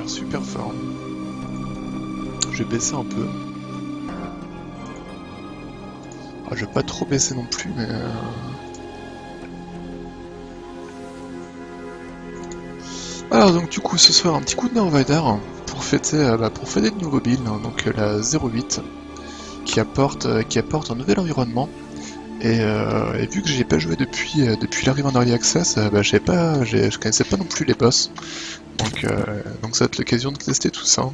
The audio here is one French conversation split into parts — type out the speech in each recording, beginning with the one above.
l'air super fort. Je vais baisser un peu. Ah, je vais pas trop baisser non plus, mais... Alors donc du coup ce soir un petit coup de Nervader pour fêter de nouveau build, hein, donc la 08 qui apporte un nouvel environnement et vu que j'ai pas joué depuis l'arrivée en Early Access, je connaissais pas non plus les boss, donc ça va être l'occasion de tester tout ça.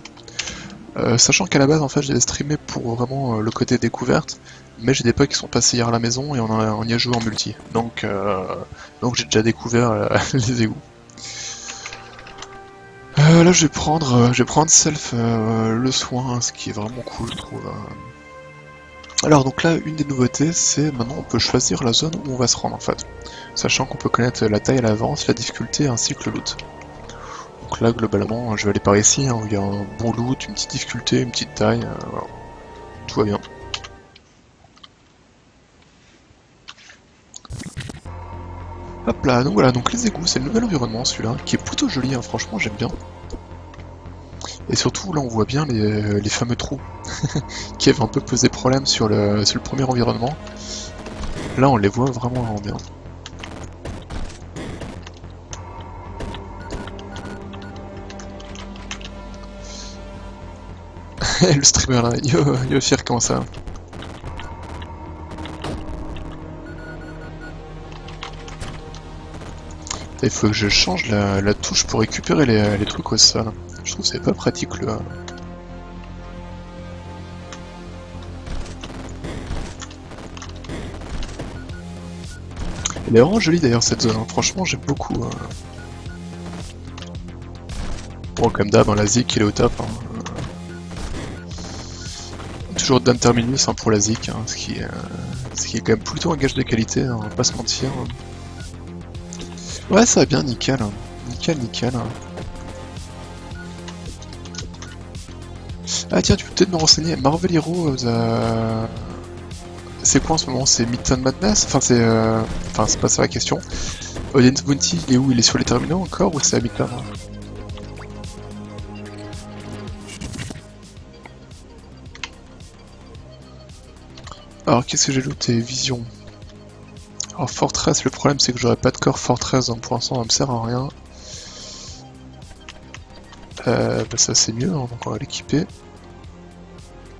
Sachant qu'à la base en fait j'avais streamé pour vraiment le côté découverte, mais j'ai des potes qui sont passés hier à la maison et on y a joué en multi, donc j'ai déjà découvert les égouts. Là je vais prendre Self le soin, ce qui est vraiment cool je trouve. Alors donc là une des nouveautés c'est maintenant on peut choisir la zone où on va se rendre en fait. Sachant qu'on peut connaître la taille à l'avance, la difficulté ainsi que le loot. Donc là globalement je vais aller par ici hein, où il y a un bon loot, une petite difficulté, une petite taille, voilà. Tout va bien. Hop là, donc voilà, donc les égouts, c'est le nouvel environnement celui-là, qui est plutôt joli, hein, franchement j'aime bien. Et surtout là on voit bien les fameux trous qui avaient un peu posé problème sur le premier environnement. Là on les voit vraiment bien. Le streamer là, yo fier comment ça. Il faut que je change la touche pour récupérer les trucs au sol. Je trouve que c'est pas pratique le... Elle est vraiment jolie d'ailleurs cette zone, hein. Franchement j'aime beaucoup. Bon comme d'hab, hein, la Zik il est au top. Hein. Toujours d'Interminus hein, pour la Zik, hein, ce qui est quand même plutôt un gage de qualité, hein, on va pas se mentir. Ouais ça va bien, nickel. Hein. Nickel. Ah tiens, tu peux peut-être me renseigner, Marvel Heroes, c'est quoi en ce moment? C'est Midtown Madness? Enfin c'est pas ça la question. Audience Bounty, il est où? Il est sur les terminaux encore ou c'est à Midtown? Alors qu'est-ce que j'ai looté? Vision. Alors Fortress, le problème c'est que j'aurais pas de corps Fortress, donc pour l'instant ça me sert à rien. Bah ça c'est mieux, hein, donc on va l'équiper.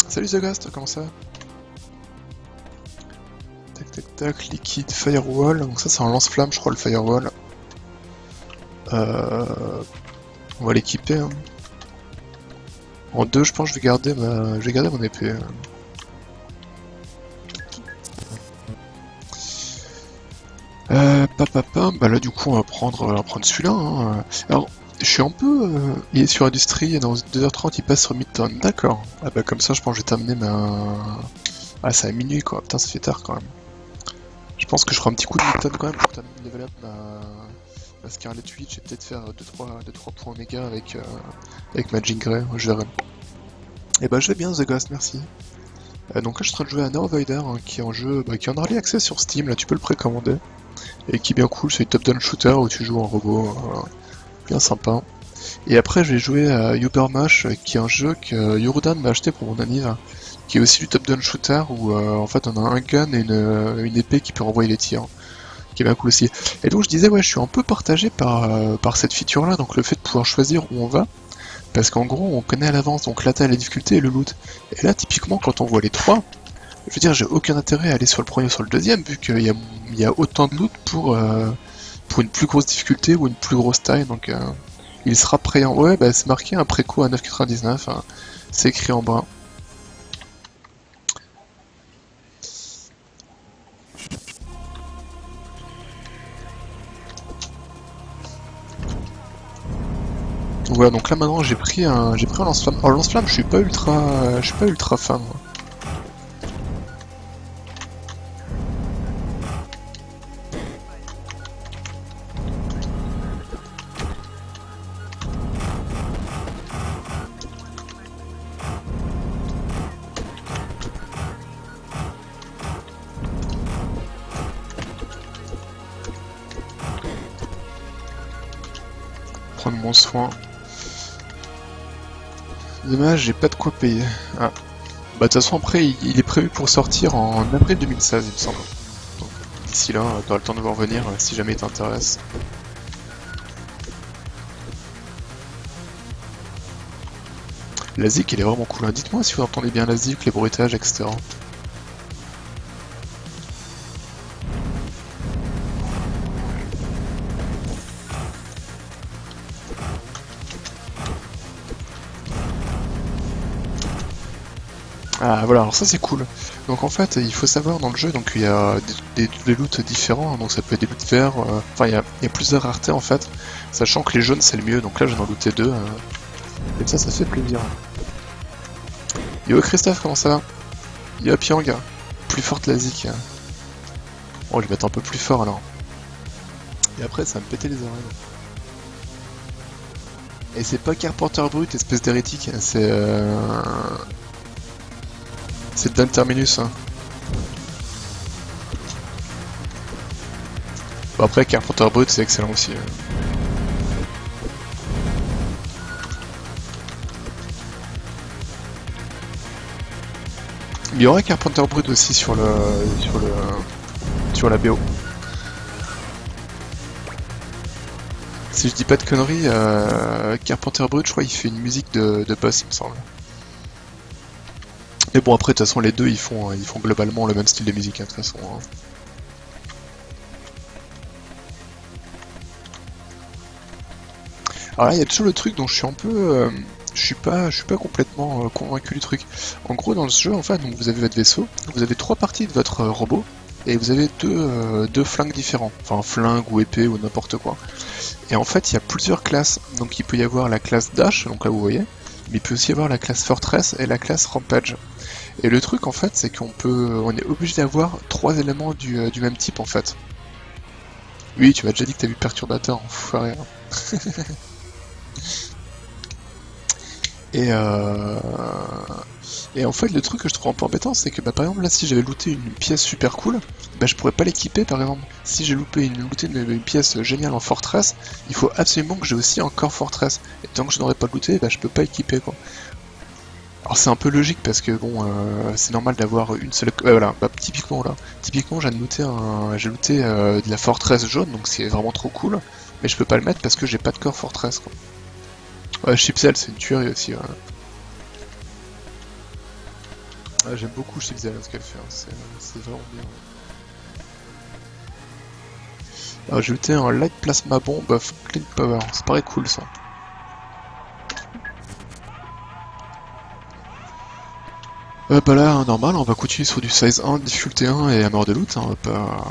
Salut The Ghost, comment ça? Tac, liquide, firewall, donc ça c'est un lance-flamme je crois le firewall. On va l'équiper. Hein. En 2 je pense que je vais garder mon épée. Bah là du coup on va prendre celui-là. Hein. Alors je suis un peu... il est sur Industrie et dans 2h30 il passe sur Midtown. D'accord. Ah bah comme ça je pense que je vais terminer ma... Ah c'est à minuit quoi, putain ça fait tard quand même. Je pense que je ferai un petit coup de Midtown quand même pour terminer de level up ma Scarlet Witch et peut-être faire 2-3 points méga avec ma Jean Grey, je verrai. Et bah je vais bien The Ghost, merci. Donc là je suis en train de jouer à Nervader hein, qui est un jeu qui est en early access sur Steam, là tu peux le précommander. Et qui est bien cool, c'est une top-down shooter où tu joues en robot, bien sympa. Et après je vais jouer à Ubermash qui est un jeu que Yorudan m'a acheté pour mon anniv, qui est aussi du top-down shooter où en fait on a un gun et une épée qui peut renvoyer les tirs, qui est bien cool aussi. Et donc je disais ouais je suis un peu partagé par cette feature là, donc le fait de pouvoir choisir où on va, parce qu'en gros on connaît à l'avance donc la taille, la difficulté et le loot. Et là typiquement quand on voit les trois, je veux dire j'ai aucun intérêt à aller sur le premier ou sur le deuxième vu qu'il y a autant de loot pour une plus grosse difficulté ou une plus grosse taille, donc il sera prêt en... Ouais bah c'est marqué un préco à 9,99, hein. C'est écrit en bas. Voilà, donc là maintenant j'ai pris un lance-flamme. Alors lance-flamme, je suis pas ultra fan. Moi. Prendre mon soin. Dommage, j'ai pas de quoi payer. Ah. Bah de toute façon après il est prévu pour sortir en avril 2016 il me semble. Donc d'ici là t'auras le temps de voir venir si jamais il t'intéresse. La zik elle est vraiment cool, hein. Dites-moi si vous entendez bien la zik, les bruitages, etc. Ah voilà, alors ça c'est cool. Donc en fait, il faut savoir dans le jeu, donc il y a des loots différents, hein. Donc ça peut être des loots verts, enfin il y a plusieurs raretés en fait, sachant que les jaunes c'est le mieux, donc là j'en ai looté deux, et ça fait plaisir. Yo Christophe, comment ça va? Yo Pyang, plus forte la zik. Oh, je vais mettre un peu plus fort alors. Et après ça va me péter les oreilles. Et c'est pas Carpenter Brut, espèce d'hérétique, c'est Dan Terminus. Hein. Bon, après, Carpenter Brut, c'est excellent aussi. Il y aurait Carpenter Brut aussi sur la BO. Si je dis pas de conneries, Carpenter Brut, je crois, il fait une musique de boss, il me semble. Mais bon, après, de toute façon, les deux, ils font globalement le même style de musique, hein, de toute façon. Hein. Alors là, il y a toujours le truc dont je suis un peu... je suis pas complètement convaincu du truc. En gros, dans ce jeu, en fait, donc vous avez votre vaisseau, vous avez trois parties de votre robot, et vous avez deux flingues différents. Enfin, flingue ou épée ou n'importe quoi. Et en fait, il y a plusieurs classes. Donc il peut y avoir la classe Dash, donc là vous voyez, mais il peut aussi y avoir la classe Fortress et la classe Rampage. Et le truc en fait, c'est on est obligé d'avoir trois éléments du même type en fait. Oui, tu m'as déjà dit que t'as vu Perturbateur, enfoiré. Hein. Et et en fait, le truc que je trouve un peu embêtant, c'est que bah, par exemple là, si j'avais looté une pièce super cool, bah je pourrais pas l'équiper par exemple. Si j'ai looté une pièce géniale en Fortress, il faut absolument que j'ai aussi encore Fortress. Et tant que je n'aurais pas looté, bah je peux pas équiper quoi. Alors c'est un peu logique parce que bon, c'est normal d'avoir une seule. Voilà, bah, typiquement là, j'ai looté de la Fortress jaune, donc c'est vraiment trop cool. Mais je peux pas le mettre parce que j'ai pas de corps Fortress quoi. Ouais, Chipsel, c'est une tuerie aussi. Ouais. Ouais, j'aime beaucoup Chipsel, ce qu'elle fait, hein. C'est vraiment bien. Alors, j'ai ajouté un Light Plasma Bomb of Clean Power, ça paraît cool ça. Bah là, normal, on va continuer sur du size 1, difficulté 1 et Hammer de loot, hein, on va pas...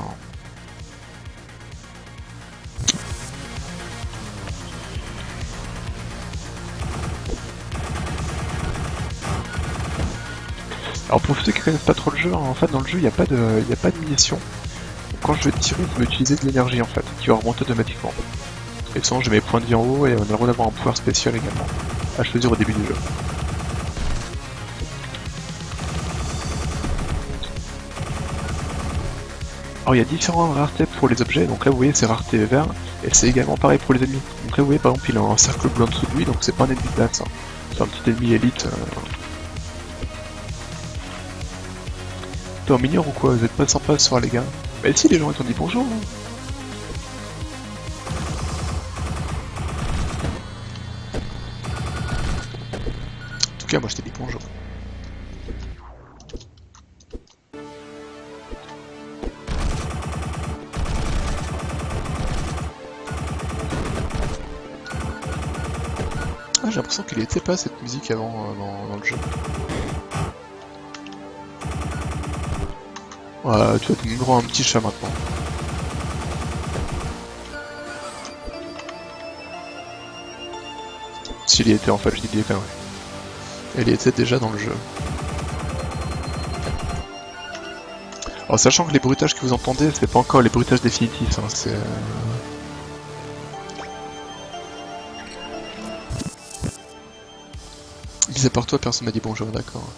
Alors pour ceux qui connaissent pas trop le jeu, hein, en fait dans le jeu il n'y a pas de munitions. Quand je vais tirer, je vais utiliser de l'énergie en fait, qui va remonter automatiquement. Et sinon j'ai mes points de vie en haut et on a le droit d'avoir un pouvoir spécial également, à choisir au début du jeu. Alors il y a différentes raretés pour les objets, donc là vous voyez c'est rareté vert, et c'est également pareil pour les ennemis. Donc là vous voyez par exemple il a un cercle bleu en dessous de lui, donc c'est pas un ennemi de base, hein. C'est un petit ennemi élite. T'es en mineur ou quoi? Vous êtes pas sympa ce soir les gars? Bah si les gens ils t'ont dit bonjour hein. En tout cas moi je t'ai dit bonjour. Ah j'ai l'impression qu'il était pas cette musique avant dans le jeu. Ouais, tu vas te droit un petit chat maintenant. S'il y était en fait, je dis des conneries. Elle y était déjà dans le jeu. Alors sachant que les bruitages que vous entendez, c'est pas encore les bruitages définitifs, hein, c'est... Mis à part toi, personne m'a dit bonjour, d'accord.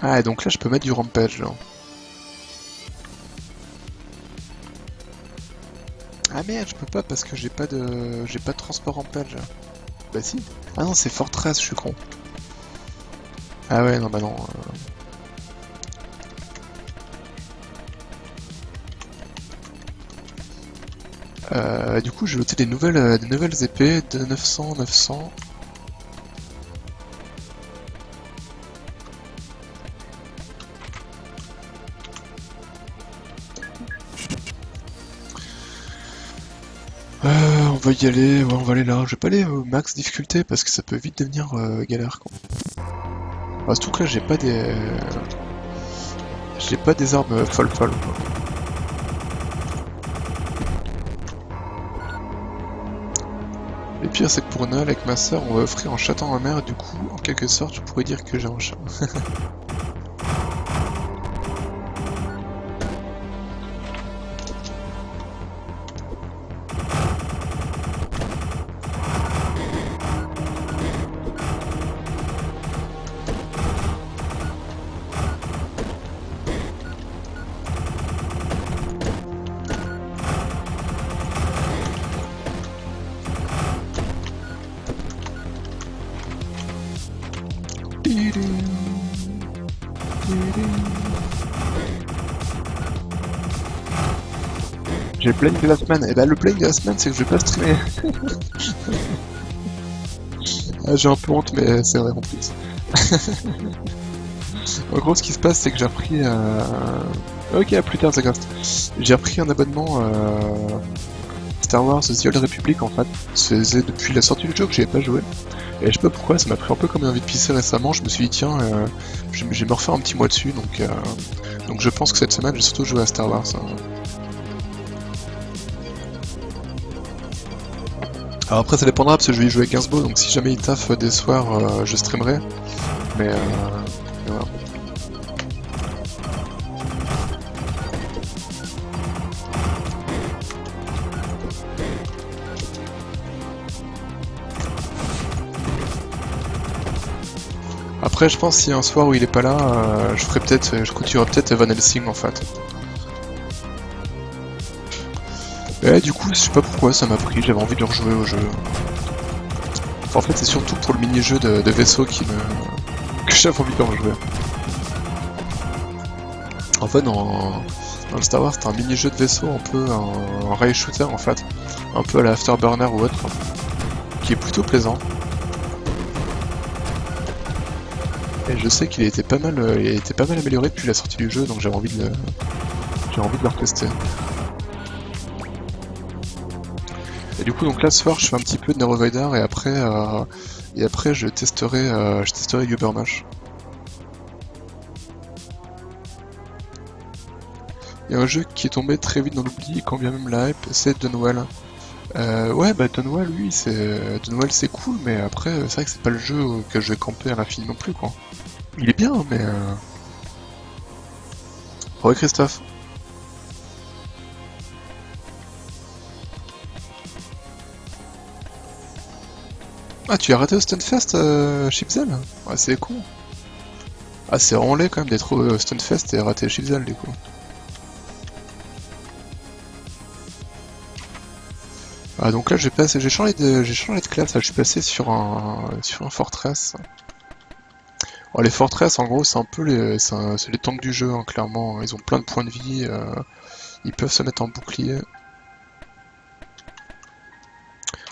Ah, et donc là je peux mettre du rampage, là. Ah merde, je peux pas parce que j'ai pas de transport rampage. Bah si. Ah non, c'est Fortress, je suis con. Ah ouais, non, bah non. Du coup, j'ai noté des nouvelles épées de 900, 900. On va y aller, ouais, on va aller là. Je vais pas aller au max difficulté parce que ça peut vite devenir galère, quoi. Ah, surtout que là, j'ai pas des armes folles, quoi. Le pire, c'est que pour Noël, avec ma soeur, on va offrir un chaton à ma mère, et du coup, en quelque sorte, je pourrais dire que j'ai un chat. J'ai le planning de la semaine. Et bah, le planning de la semaine, c'est que je vais pas streamer. Ah, j'ai un peu honte, mais c'est vrai en plus. En gros, ce qui se passe, c'est que j'ai repris. Ok, à plus tard, c'est grave. J'ai repris un abonnement Star Wars The Old Republic en fait. Ça faisait depuis la sortie du jeu que j'avais pas joué. Et je sais pas pourquoi, ça m'a pris un peu comme une envie de pisser récemment. Je me suis dit, tiens, je vais me refaire un petit mois dessus. Donc je pense que cette semaine, je vais surtout jouer à Star Wars, hein. Alors après, ça dépendra parce que je vais y jouer avec Gainsbourg. Donc si jamais il taffe des soirs, je streamerai. Mais voilà. Après, je pense s'il y a un soir où il est pas là, je continuerai peut-être Van Helsing en fait. Et du coup, je sais pas pourquoi ça m'a pris, j'avais envie de rejouer au jeu. Enfin, en fait, c'est surtout pour le mini-jeu de vaisseau que j'avais envie de rejouer. En fait, dans le Star Wars, c'est un mini-jeu de vaisseau, un peu un rail shooter en fait, un peu à la Afterburner ou autre, qui est plutôt plaisant. Et je sais qu'il a été pas mal, amélioré depuis la sortie du jeu, donc j'ai envie de le retester. Et du coup, donc là ce soir, je fais un petit peu de Neurovader et après je testerai Ubermash. Il y a un jeu qui est tombé très vite dans l'oubli, quand bien même la hype, c'est Dunwell. Ouais, bah Dunwell, oui, Dunwell c'est cool, mais après, c'est vrai que c'est pas le jeu que je vais camper à l'infini non plus, quoi. Il est bien, mais... Ouais, Christophe. Ah, tu as raté au Stunfest, Chipzel? Ouais, c'est con. Ah, c'est vraiment laid quand même d'être au Stunfest et rater Chipzel, du coup. Ah, donc là, j'ai changé de classe, là, je suis passé sur un Fortress. Oh, les Fortress, en gros, c'est un peu c'est les tanks du jeu, hein, clairement. Ils ont plein de points de vie, ils peuvent se mettre en bouclier.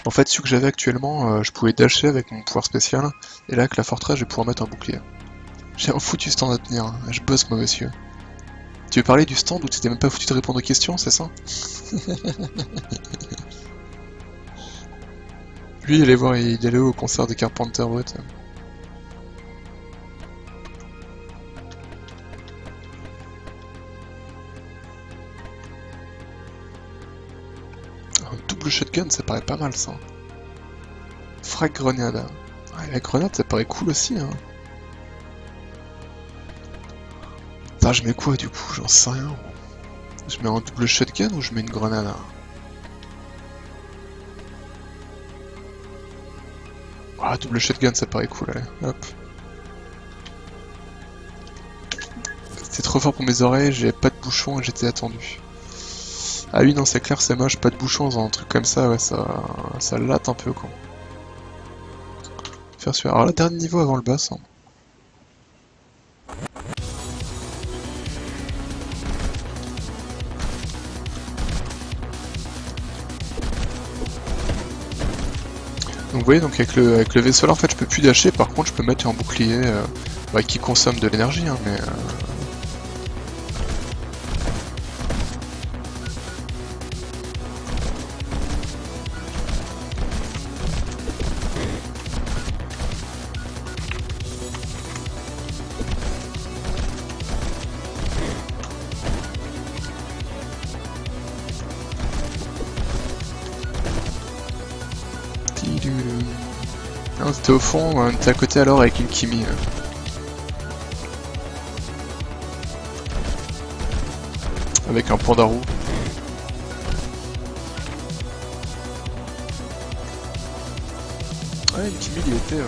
En fait, celui que j'avais actuellement, je pouvais dasher avec mon pouvoir spécial, et là, avec la Fortress, je vais pouvoir mettre un bouclier. J'ai un foutu stand à tenir, hein. Je bosse, moi, monsieur. Tu veux parler du stand où tu t'es même pas foutu de répondre aux questions, c'est ça? Lui, il allait au concert des Carpenter Brut. Un double shotgun, ça paraît pas mal, ça. Frag grenade. Ouais, la grenade, ça paraît cool aussi, hein. Putain, je mets quoi, du coup? J'en sais rien. Je mets un double shotgun ou je mets une grenade, hein? Ah, double shotgun, ça paraît cool, allez, hop. C'était trop fort pour mes oreilles, j'avais pas de bouchon et j'étais attendu. Ah oui, non, c'est clair, c'est moche, pas de bouchon dans un truc comme ça, ouais, ça latte un peu, quoi. faire celui-là. Alors là, dernier niveau avant le boss. Hein. Donc vous voyez, donc avec le vaisseau là, en fait, je peux plus dasher. Par contre, je peux mettre un bouclier qui consomme de l'énergie, hein, mais... Non, c'était au fond, on était à côté alors avec une Kimi. Avec un pandarou. Ouais, une Kimi, il y était...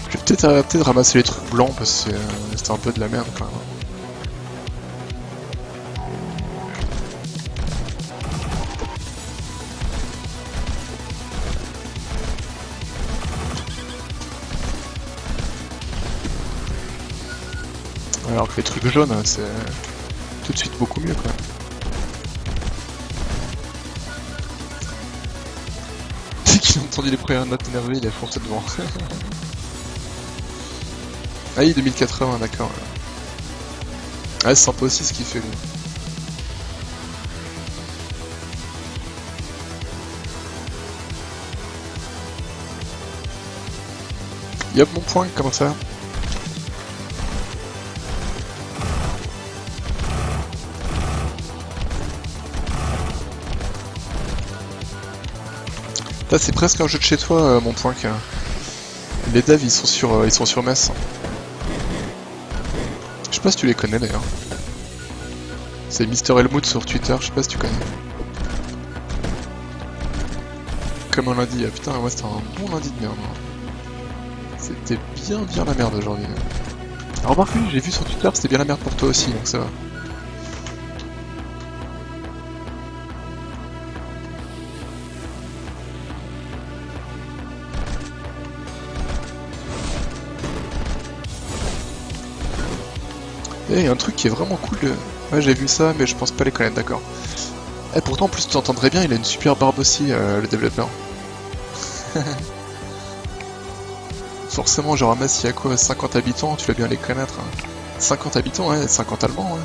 Je vais peut-être arrêter de ramasser les trucs blancs parce que c'était un peu de la merde quand même. Alors que les trucs jaunes, c'est tout de suite beaucoup mieux quoi. Dès qu'il a entendu les premières notes énervées, il a foncé devant. Ah oui, 2080, d'accord. Ah, c'est sympa aussi ce qu'il fait lui. Yop, mon point, comment ça? Là, c'est presque un jeu de chez toi, mon point. Les devs, ils sont sur Metz. Je sais pas si tu les connais d'ailleurs. C'est Mister Helmut sur Twitter, je sais pas si tu connais. Comme un lundi, ah putain, ouais, c'était un bon lundi de merde. C'était bien la merde aujourd'hui. Alors remarque, j'ai vu sur Twitter, c'était bien la merde pour toi aussi, donc ça va. Et y a un truc qui est vraiment cool. Ouais, j'ai vu ça, mais je pense pas les connaître, d'accord. Et pourtant, en plus, tu entendrais bien, il a une super barbe aussi, le développeur. Forcément, genre, Metz, il y a quoi, 50 habitants, tu vas bien les connaître. Hein. 50 habitants, ouais, 50 Allemands, ouais.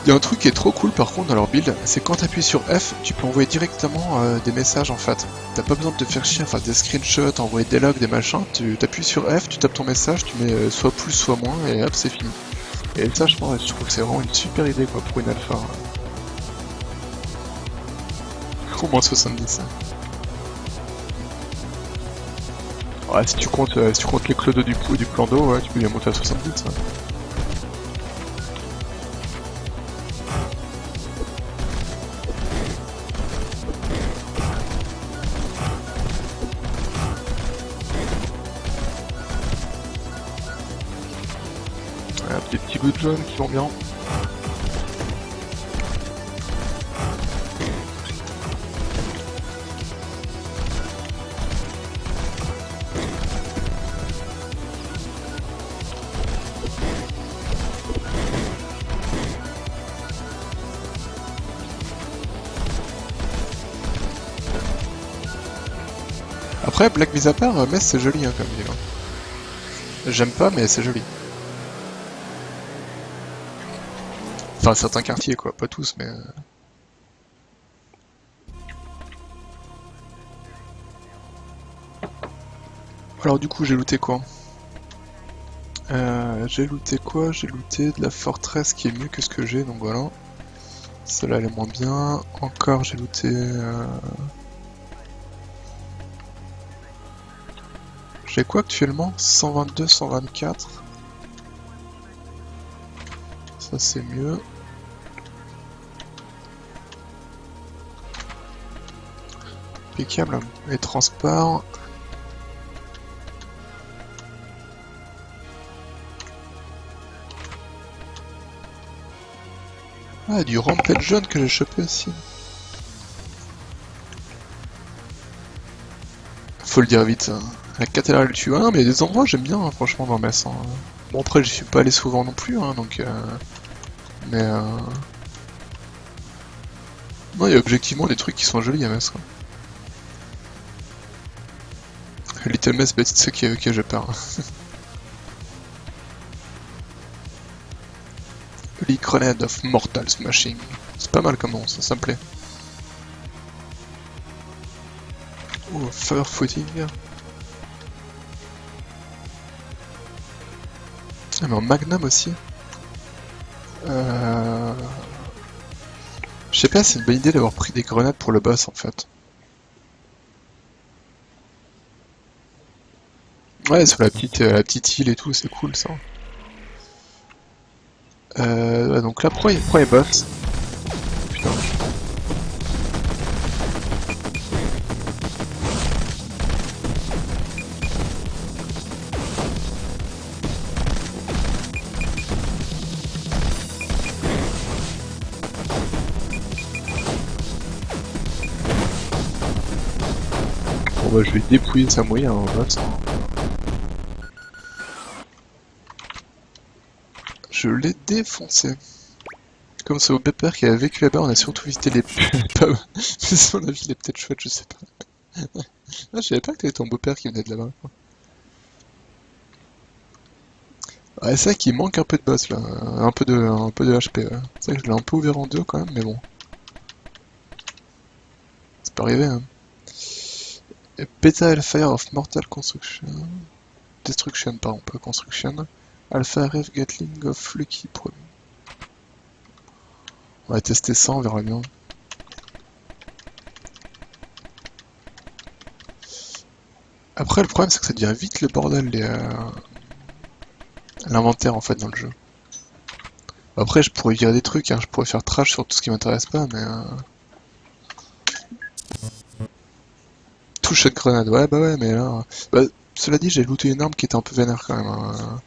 Il y a un truc qui est trop cool par contre dans leur build, c'est quand tu appuies sur F, tu peux envoyer directement des messages en fait. T'as pas besoin de te faire chier, enfin des screenshots, envoyer des logs, des machins, tu t'appuies sur F, tu tapes ton message, tu mets soit plus soit moins et hop c'est fini. Et ça je trouve que c'est vraiment une super idée quoi pour une alpha. Au moins 70. Ouais, si tu comptes les clodos du plan d'eau, ouais, tu peux bien monter à 70. Ouais. Des petits bouts de jaune qui vont bien. Après, Black mis à part, Metz c'est joli hein, comme ville. J'aime pas, mais c'est joli. Enfin, certains quartiers, quoi, pas tous, mais... Alors du coup, j'ai looté quoi? J'ai looté quoi? J'ai looté de la forteresse qui est mieux que ce que j'ai, donc voilà. Celle-là, elle est moins bien. Encore, j'ai looté... J'ai quoi actuellement? 122, 124. Ça c'est mieux. Impeccable. Les transports. Ah, du rampage jaune que j'ai chopé aussi. Faut le dire vite. La cathédrale du Tuin, mais il y a des endroits j'aime bien, hein, franchement, dans Metz. Hein. Bon, après, j'y suis pas allé souvent non plus, hein, donc. Mais. Non, il y a objectivement des trucs qui sont jolis à Metz. Quoi. Little Metz, petite ce qui ok, je pars. The Grenade of Mortal Smashing. C'est pas mal comme nom, ça me plaît. Oh, Fire Footing. Ah, mais en Magnum aussi. Je sais pas, c'est une bonne idée d'avoir pris des grenades pour le boss en fait. Ouais, sur la petite île et tout, c'est cool ça. Donc là, premier boss. Putain. Bon bah je vais dépouiller sa mouille en boss. Je l'ai défoncé. Comme c'est au pépère qui a vécu là-bas, on a surtout visité les pubs. Mais son avis, il est peut-être chouette, je sais pas. Ah, je savais pas que t'avais ton beau-père qui venait de là-bas. Ouais, c'est vrai qu'il manque un peu de boss là, un peu de HP. Ouais. C'est vrai que je l'ai un peu ouvert en deux quand même, mais bon. C'est pas arrivé, hein. Et Beta Hellfire of Mortal Construction. Destruction, pardon, pas Construction. Alpha Rev Gatling of Lucky Pro. On va tester ça, on verra bien. Après, le problème, c'est que ça devient vite le bordel, l'inventaire en fait dans le jeu. Après, je pourrais virer des trucs, hein. Je pourrais faire trash sur tout ce qui m'intéresse pas, mais. Touche de grenade, ouais, bah ouais, mais là. Bah, cela dit, j'ai looté une arme qui était un peu vénère quand même. Hein.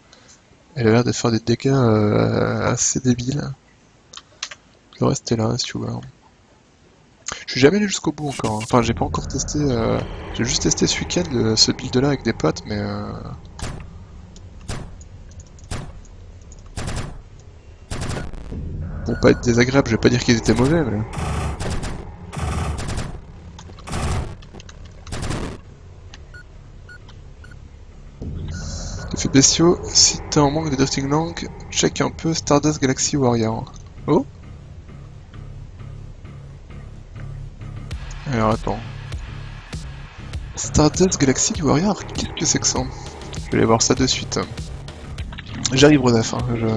Elle a l'air de faire des dégâts assez débiles. Le reste est là, si tu veux. Je suis jamais allé jusqu'au bout encore. Hein. Enfin, j'ai pas encore testé. J'ai juste testé ce week-end ce build là avec des potes, mais. Bon, pas être désagréable, je vais pas dire qu'ils étaient mauvais, mais. Effets spéciaux, si t'es en manque de Drifting Lang, check un peu Stardust Galaxy Warrior. Oh? Alors attends. Stardust Galaxy Warrior, qu'est-ce que c'est que ça? Je vais aller voir ça de suite. J'arrive, Rodaf. Hein. Je...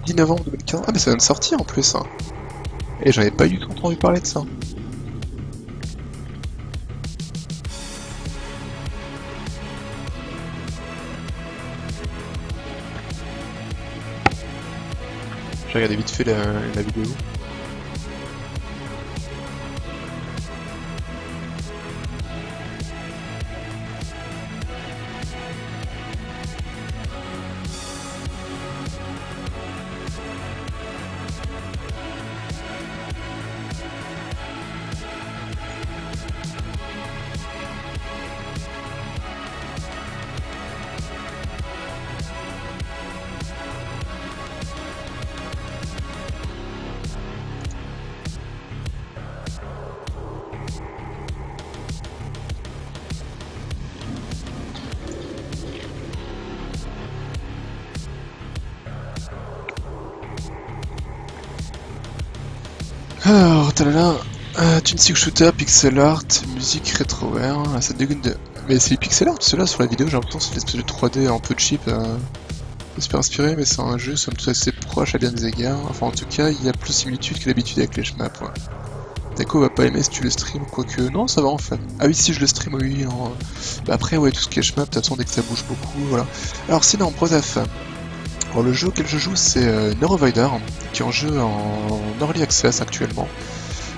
10 novembre 2015. Ah mais ça vient de sortir en plus. Hein. Et j'avais pas du tout entendu parler de ça. J'ai regardé vite fait la vidéo. Alors, talala, Twin Stick Shooter, Pixel Art, musique rétro-ware, ça dégoûte de Mais c'est pixel art, ceux-là sur la vidéo, j'ai l'impression que c'est l'espèce de 3D un peu cheap. J'espère inspiré, mais c'est un jeu somme toute assez proche à bien des égards. Enfin, en tout cas, il y a plus de similitudes que d'habitude avec les shmups. Ouais. Deco va pas aimer si tu le stream, quoique. Non, ça va en fait. Ah oui, si je le stream, oui. Non. Bah après, ouais, tout ce qui est shmup, t'as besoin dès que ça bouge beaucoup, voilà. Alors, sinon, Brosaf. Alors, le jeu auquel je joue, c'est Neurovoider, qui est un jeu en early access actuellement.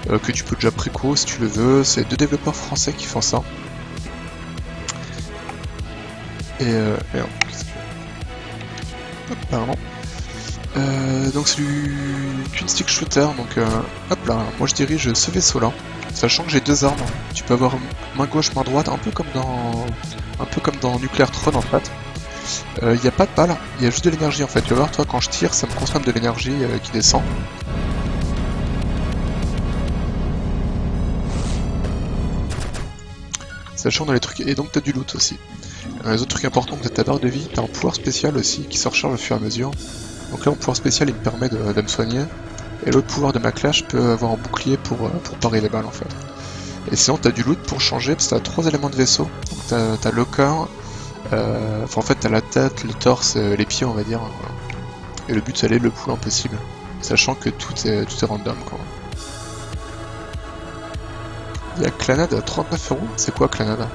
Que tu peux déjà préco si tu le veux. C'est 2 développeurs français qui font ça. Merde, qu'est-ce que... Hop, pardon. Donc c'est du twin stick shooter, donc hop là, moi je dirige ce vaisseau là, sachant que j'ai 2 armes. Tu peux avoir main gauche, main droite, un peu comme dans Nuclear Throne en fait. Il n'y a pas de balles, il y a juste de l'énergie en fait. Tu vas voir, toi quand je tire, ça me consomme de l'énergie qui descend. Sachant dans les trucs, et donc t'as du loot aussi. Dans les autres trucs importants, t'as ta barre de vie, t'as un pouvoir spécial aussi qui se recharge au fur et à mesure. Donc là, mon pouvoir spécial, il me permet de me soigner. Et l'autre pouvoir de ma clash, je peux avoir un bouclier pour parer les balles en fait. Et sinon, t'as du loot pour changer, parce que t'as 3 éléments de vaisseau. Donc t'as le corps, enfin en fait t'as la tête, le torse, les pieds on va dire. Voilà. Et le but c'est d'aller le plus loin possible. Sachant que tout est random quoi. Il y a Clanade à 39€, c'est quoi Clanade?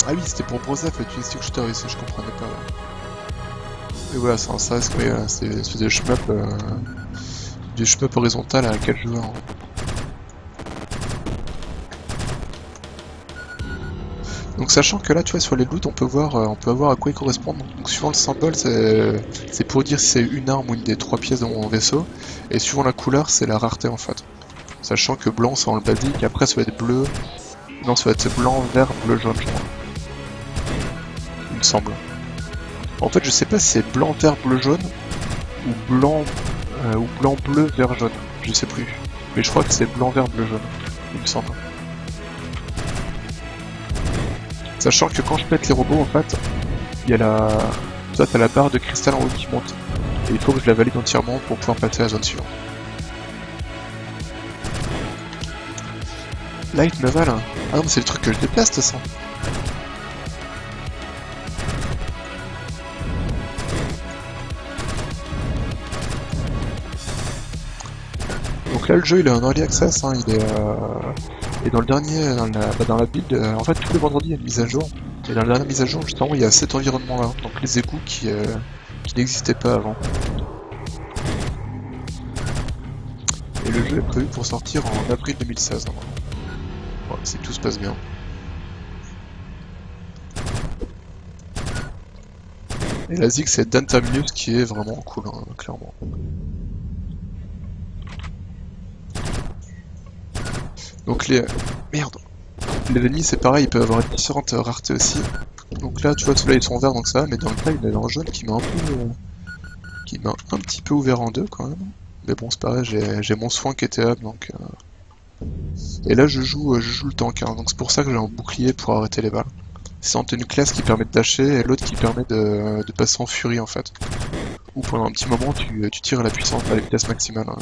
Ah oui, c'était pour Brosef, le twin stick shooter ici, je comprenais pas. Ouais. Et voilà, c'est un SAS, oui, c'est une espèce de shmup horizontal à 4 joueurs. Hein. Donc sachant que là, tu vois, sur les loots, on peut voir à quoi ils correspondent. Donc suivant le symbole, c'est pour dire si c'est une arme ou une des 3 pièces de mon vaisseau. Et suivant la couleur, c'est la rareté en fait. Sachant que blanc, c'est en le basique, après ça va être bleu. Non, ça va être blanc, vert, bleu, jaune, je crois. Il me semble. En fait, je sais pas si c'est blanc, vert, bleu, jaune ou blanc, bleu, vert, jaune. Je sais plus. Mais je crois que c'est blanc, vert, bleu, jaune. Il me semble. Sachant que quand je pète les robots, en fait, il y a toi, t'as la barre de cristal en haut qui monte. Et il faut que je la valide entièrement pour pouvoir passer à la zone suivante. Light Naval. Ah non, mais c'est le truc que je déteste, ça. Donc là, le jeu, il est en early access, hein, il est... Et dans le dernier, dans la build, en fait, tous les vendredis, il y a une mise à jour. Et dans la dernière mise à jour, justement, il y a cet environnement-là. Donc les égouts qui n'existaient pas avant. Et le jeu est prévu pour sortir en avril 2016. Hein. Bon, si tout se passe bien. Et la zig, c'est Dan Terminus qui est vraiment cool, hein, clairement. Donc les... Merde. Les ennemis, c'est pareil, ils peuvent avoir différentes raretés aussi. Donc là, tu vois, ceux-là, ils sont verts, donc ça va, mais dans le tas, il y en a un jaune qui m'a un petit peu ouvert en deux, quand même. Mais bon, c'est pareil, j'ai mon soin qui était up, donc... Et là, je joue le tank, hein, donc c'est pour ça que j'ai un bouclier pour arrêter les balles. C'est une classe qui permet de dasher, et l'autre qui permet de passer en furie, en fait. Ou pendant un petit moment, tu tires à la puissance, à la vitesse maximale. Hein.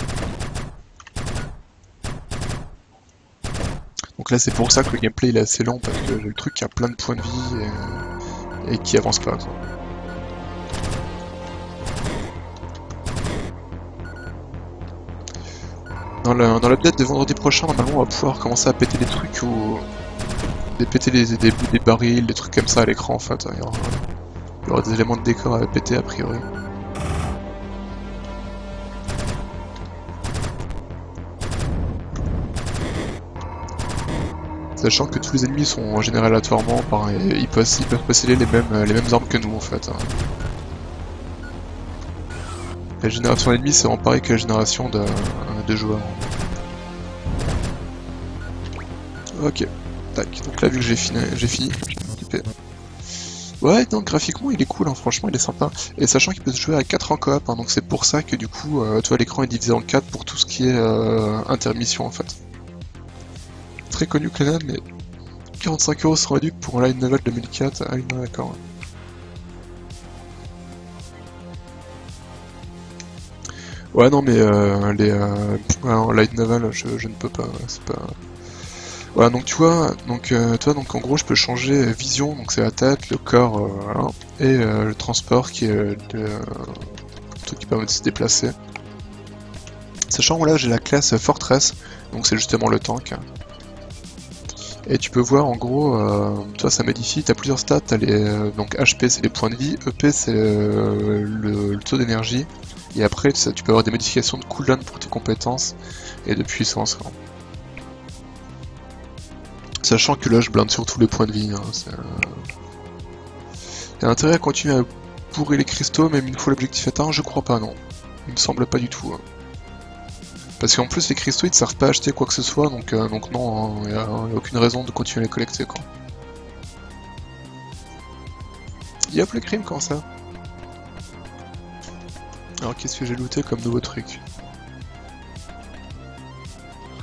Donc là, c'est pour ça que le gameplay il est assez lent, parce que j'ai le truc qui a plein de points de vie et qui avance pas. Quoi. Dans l'update de vendredi prochain, normalement, on va pouvoir commencer à péter des trucs ou péter des barils, des trucs comme ça à l'écran en fait. Il y aura des éléments de décor à péter a priori. Sachant que tous les ennemis sont générés aléatoirement, ils peuvent posséder les mêmes armes que nous en fait. La génération d'ennemis c'est vraiment pareil que la génération de joueurs. Ok, tac, donc là vu que j'ai fini, ouais, donc graphiquement il est cool, hein, franchement il est sympa. Et sachant qu'il peut se jouer à 4 en coop, hein, donc c'est pour ça que du coup, tu vois, l'écran est divisé en 4 pour tout ce qui est intermission en fait. Très connu Clanad, mais 45€ sur réduit pour un Light Naval 2004. Ah oui, non, d'accord. Ouais, non, mais ouais, en light naval, je ne peux pas. C'est pas. Voilà, donc tu vois, donc en gros, je peux changer vision, donc c'est la tête, le corps, voilà, et le transport qui est le truc qui permet de se déplacer. Sachant que là, j'ai la classe Fortress, donc c'est justement le tank. Et tu peux voir en gros, toi ça modifie, tu as plusieurs stats, t'as les, donc HP c'est les points de vie, EP c'est le taux d'énergie, et après tu peux avoir des modifications de cooldown pour tes compétences et de puissance. Quoi. Sachant que là je blinde surtout les points de vie. Hein, il y a intérêt à continuer à bourrer les cristaux, même une fois l'objectif atteint, je crois pas non. Il me semble pas du tout. Hein. Parce qu'en plus les cristaux ils ne servent pas à acheter quoi que ce soit, donc non, il n'y a aucune raison de continuer à les collecter quoi. Yop le crime comment ça? Alors qu'est-ce que j'ai looté comme nouveau truc?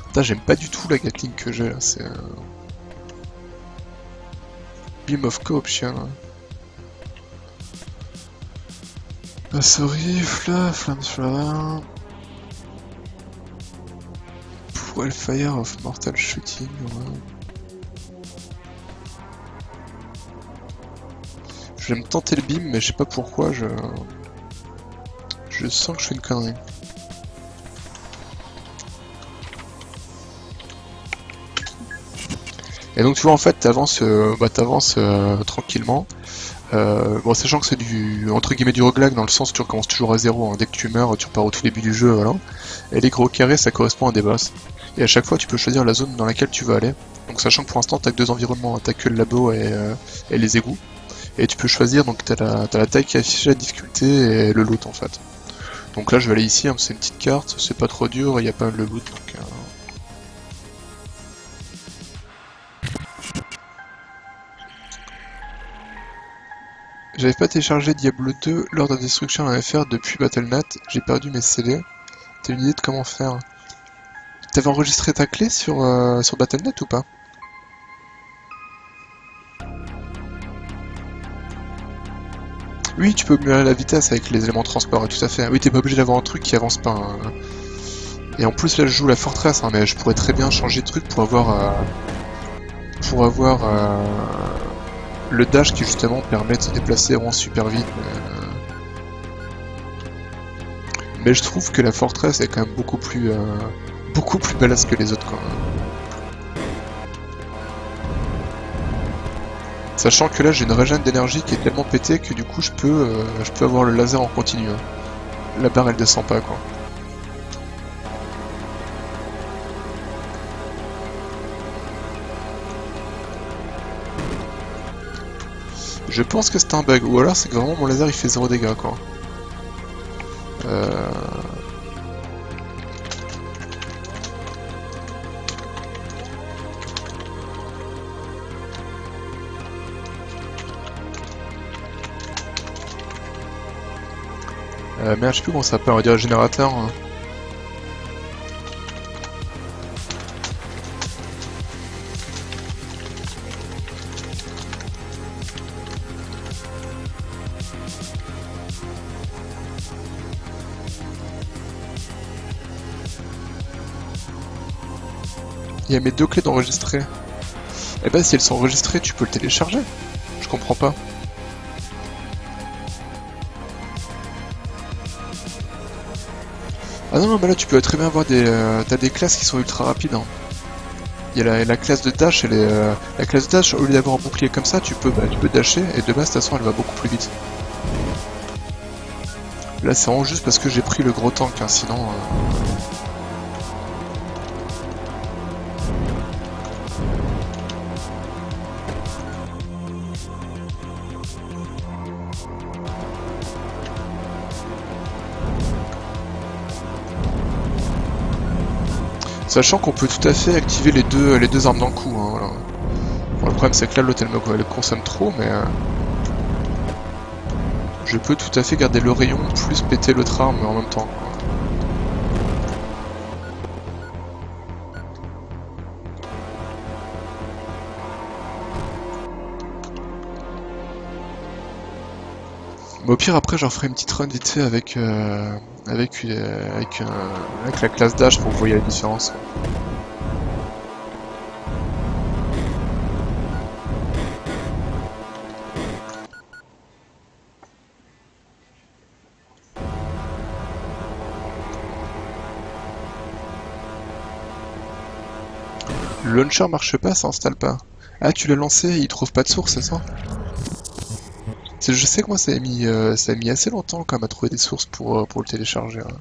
Putain j'aime pas du tout la Gatling que j'ai là, c'est... Beam of Cooption. Assaut Rifle, Flamethrower... Wildfire of Mortal Shooting, ouais. Je vais me tenter le beam, mais je sais pas pourquoi, je sens que je fais une connerie. Et donc tu vois en fait t'avances tranquillement. Bon sachant que c'est du entre guillemets du roguelike dans le sens où tu recommences toujours à zéro, hein. Dès que tu meurs tu repars au tout début du jeu, voilà. Et les gros carrés ça correspond à des boss. Et à chaque fois tu peux choisir la zone dans laquelle tu veux aller. Donc sachant que pour l'instant t'as que deux environnements, t'as que le labo et les égouts. Et tu peux choisir, donc t'as la taille qui affiche la difficulté et le loot en fait. Donc là je vais aller ici, hein, c'est une petite carte, c'est pas trop dur, il y a pas mal de loot donc... J'avais pas téléchargé Diablo 2 lors de la destruction d'un FR depuis Battle.net, j'ai perdu mes CD. T'as une idée de comment faire? T'avais enregistré ta clé sur Battle.net ou pas? Oui, tu peux améliorer la vitesse avec les éléments de transport, tout à fait. Oui, t'es pas obligé d'avoir un truc qui avance pas. Hein. Et en plus, là, je joue la forteresse, hein, mais je pourrais très bien changer de truc pour avoir le dash qui justement permet de se déplacer vraiment super vite. Mais je trouve que la forteresse est quand même beaucoup plus badass que les autres, quoi. Sachant que là, j'ai une régène d'énergie qui est tellement pétée que du coup, je peux avoir le laser en continu. Hein. La barre, elle descend pas, quoi. Je pense que c'est un bug, ou alors c'est que vraiment mon laser il fait 0 dégâts quoi. Merde, je sais plus comment ça s'appelle, on va dire générateur. Hein. Il y a mes deux clés d'enregistrer. Eh ben si elles sont enregistrées, tu peux le télécharger. Je comprends pas. Ah non, non, mais là tu peux très bien avoir t'as des classes qui sont ultra rapides. Hein. Il y a la classe de dash, la classe de dash, au lieu d'avoir un bouclier comme ça, tu peux dasher, et de base, de toute façon, elle va beaucoup plus vite. Là, c'est vraiment juste parce que j'ai pris le gros tank, hein, sinon... Sachant qu'on peut tout à fait activer les deux armes d'un coup. Hein, voilà. Bon, le problème c'est que là l'autre elle consomme trop, mais je peux tout à fait garder le rayon plus péter l'autre arme en même temps. Quoi. Mais au pire après j'en ferai une petite run vite fait avec avec la classe d'âge pour que vous voyez la différence. Le launcher marche pas, ça installe pas. Ah, tu l'as lancé, il trouve pas de source, c'est ça? Je sais que moi ça a mis assez longtemps quand même à trouver des sources pour le télécharger. Hein.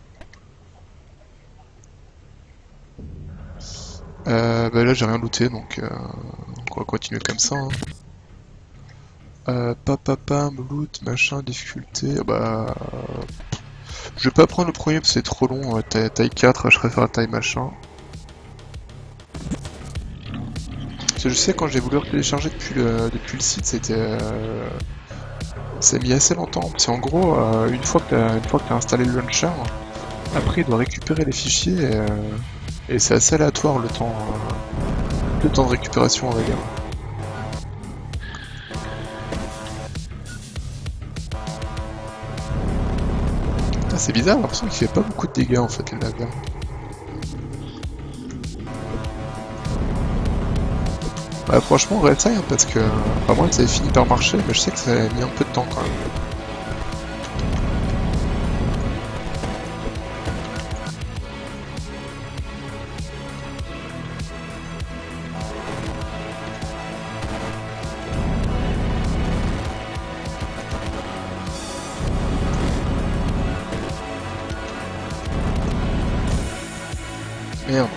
Bah là j'ai rien looté donc on va continuer comme ça. Hein. Papapam, loot, machin, difficulté, bah... Je vais pas prendre le premier parce que c'est trop long, taille 4, je préfère la taille machin. Parce que je sais quand j'ai voulu le télécharger depuis le site, ça a mis assez longtemps. Parce qu'en gros, une fois que t'as installé le launcher, après il doit récupérer les fichiers et c'est assez aléatoire le temps de récupération on va dire. Ah, c'est bizarre, j'ai l'impression qu'il fait pas beaucoup de dégâts en fait le navire. Bah franchement on réessaye hein, parce que enfin, moi ça avait fini par marcher mais je sais que ça a mis un peu de temps quand même. Merde.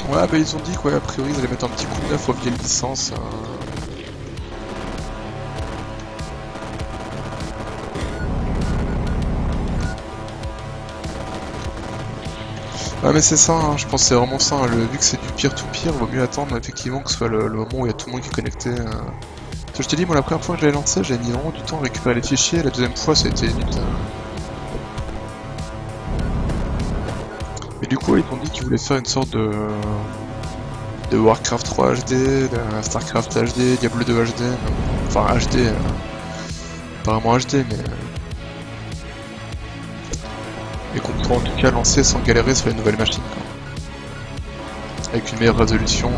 Ouais bah ils ont dit quoi, a priori ils allaient mettre un petit coup de neuf aux vieilles licences. Ouais mais c'est ça, hein, je pense que c'est vraiment ça, hein, vu que c'est du peer-to-peer, vaut mieux attendre effectivement que ce soit le moment où il y a tout le monde qui est connecté. Je te dis, moi la première fois que je l'ai lancé, j'ai mis vraiment du temps à récupérer les fichiers, la deuxième fois ça a été limite. Mais du coup ils ont dit qu'ils voulaient faire une sorte de Warcraft 3 HD, de Starcraft HD, Diablo 2 HD, enfin HD, apparemment HD mais qu'on pourra en tout cas lancer sans galérer sur les nouvelles machines quoi. Avec une meilleure résolution.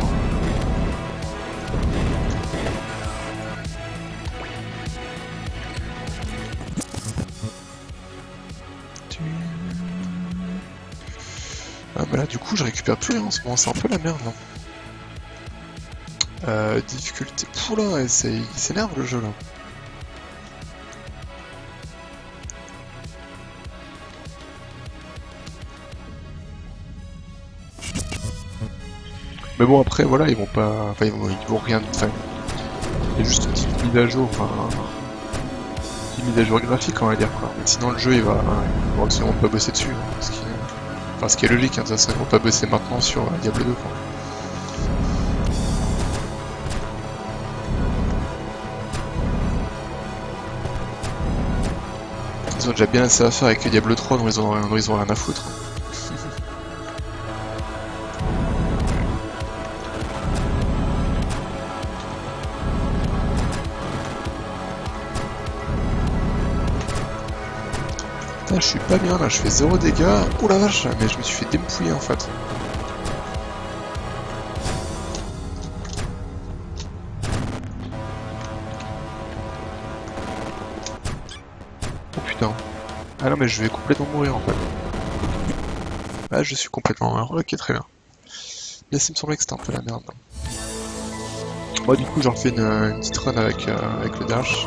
Ah bah là du coup je récupère plus rien en ce moment, c'est un peu la merde non. Difficulté. Oula, il s'énerve le jeu là. Mais bon après voilà ils vont pas. Enfin ils vont rien. Enfin, il y a juste une petite mise à jour, enfin une petite mise à jour graphique on va dire quoi. Mais sinon le jeu ils vont absolument pas bosser dessus. Hein, ce qui est logique, hein, ça ils vont pas bosser maintenant sur Diablo 2 quoi. Ils ont déjà bien assez à faire avec Diablo 3 dont ils ont rien à foutre. Putain, je suis pas bien là, je fais 0 dégâts. Oh la vache, mais je me suis fait dépouiller en fait. Oh putain. Ah non mais je vais complètement mourir en fait. Ah je suis complètement mort, ok très bien. Là ça me semblait que c'était un peu la merde. Moi du coup j'en refais une petite run avec le dash.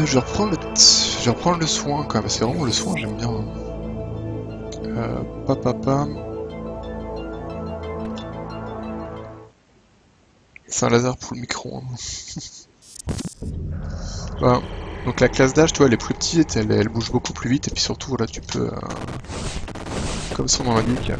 Je vais reprendre le soin quand même, parce que vraiment le soin j'aime bien. Papapam. C'est un laser pour le micro. Hein. Voilà. Donc la classe d'âge, toi, elle est plus petite, elle bouge beaucoup plus vite, et puis surtout, là, tu peux, comme son nom l'indique,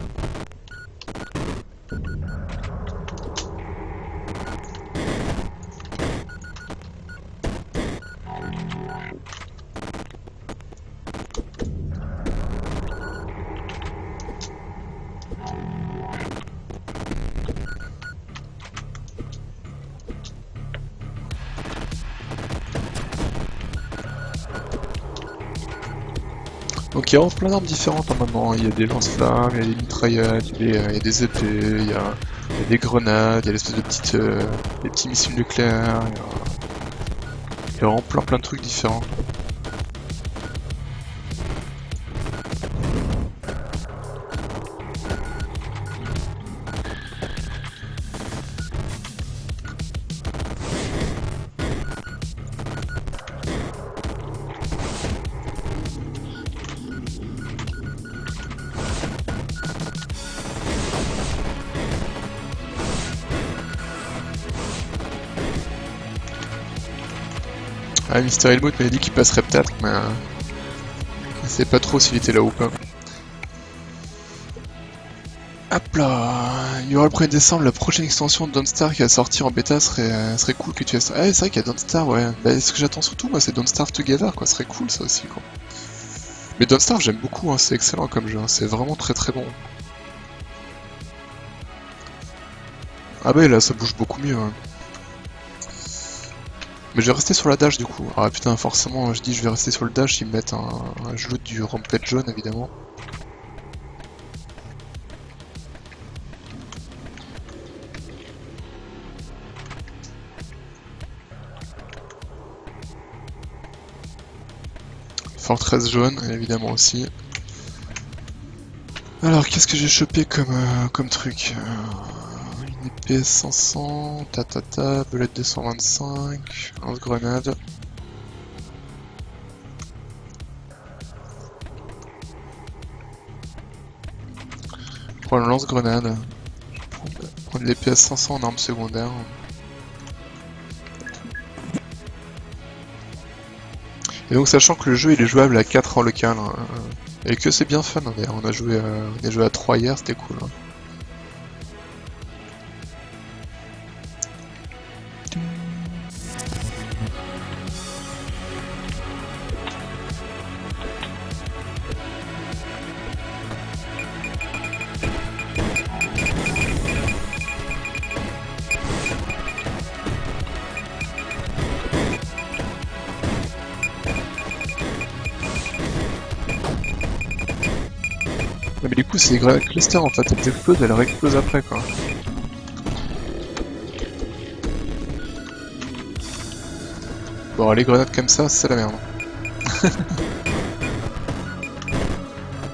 Donc il y a plein d'armes différentes hein, maintenant, il y a des lance-flammes, il y a des mitraillettes, il y a des épées, il y a des grenades, il y a l'espèce de petites, des petits missiles nucléaires, il y a vraiment plein de trucs différents. Ah, Mister Helmut m'avait dit qu'il passerait peut-être, mais je sais pas trop s'il était là ou pas. Hop là, il y aura le 1er décembre, la prochaine extension de Don't Starve qui va sortir en bêta, serait cool que tu aies ça. Ah, c'est vrai qu'il y a Don't Starve, ouais. Bah, ce que j'attends surtout, moi, c'est Don't Starve Together, quoi. Ce serait cool, ça aussi, quoi. Mais Don't Starve, j'aime beaucoup, hein. C'est excellent comme jeu, hein. C'est vraiment très bon. Ah bah là, ça bouge beaucoup mieux, hein. Mais je vais rester sur la dash du coup. Ah putain, forcément, je dis je vais rester sur le dash, ils me mettent un jeu du rampage jaune évidemment. Forteresse jaune, évidemment aussi. Alors, qu'est-ce que j'ai chopé comme truc une épée 500, belette 225, lance-grenade. Je prends le lance-grenade. Je vais prendre l'épée à 500 en arme secondaire. Et donc sachant que le jeu il est jouable à 4 en local, hein, et que c'est bien fun, on a joué à 3 hier, c'était cool. Hein. Mais du coup c'est des grenades cluster en fait, elles explosent, elles réexplosent après quoi. Bon les grenades comme ça, c'est la merde.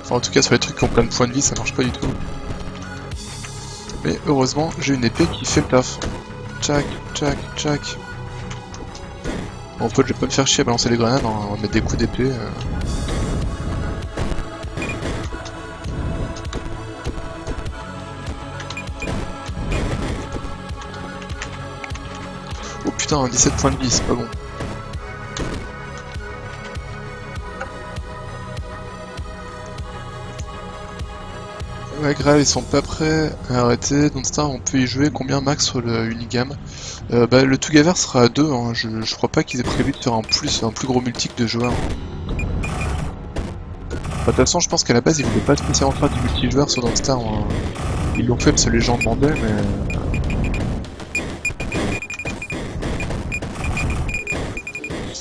Enfin en tout cas sur les trucs qui ont plein de points de vie ça marche pas du tout. Mais heureusement j'ai une épée qui fait le taf. Tchac, tchac. Bon pote je vais pas me faire chier à balancer les grenades, on va mettre des coups d'épée. Oh putain, 17 points de vie, c'est pas bon. Ouais, grave, ils sont pas prêts à arrêter. Don't Starve, on peut y jouer combien max sur le Unigame? Le Together sera à 2, hein. Je crois pas qu'ils aient prévu de faire un plus gros multique de joueurs. De toute façon, je pense qu'à la base, ils voulaient pas spécialement faire du multijoueur sur Don't Starve. Hein. Ils l'ont fait parce que les gens demandaient, mais...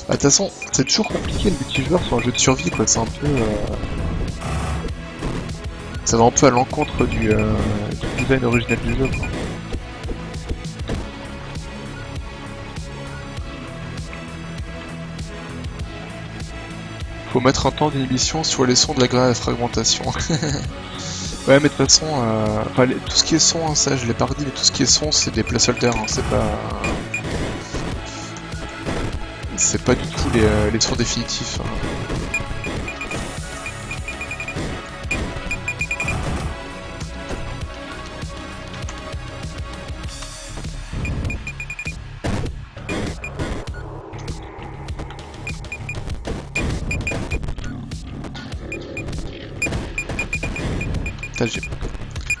De toute façon, c'est toujours compliqué le multijoueur sur un jeu de survie, quoi. C'est un peu... Ça va un peu à l'encontre du design original du jeu, quoi. Faut mettre un temps d'inhibition sur les sons de la grenade à fragmentation. Ouais, mais de toute façon, tout ce qui est son, hein, ça je l'ai pas redit, mais tout ce qui est son, c'est des placeholders, hein, c'est pas du tout les sons définitifs. Hein.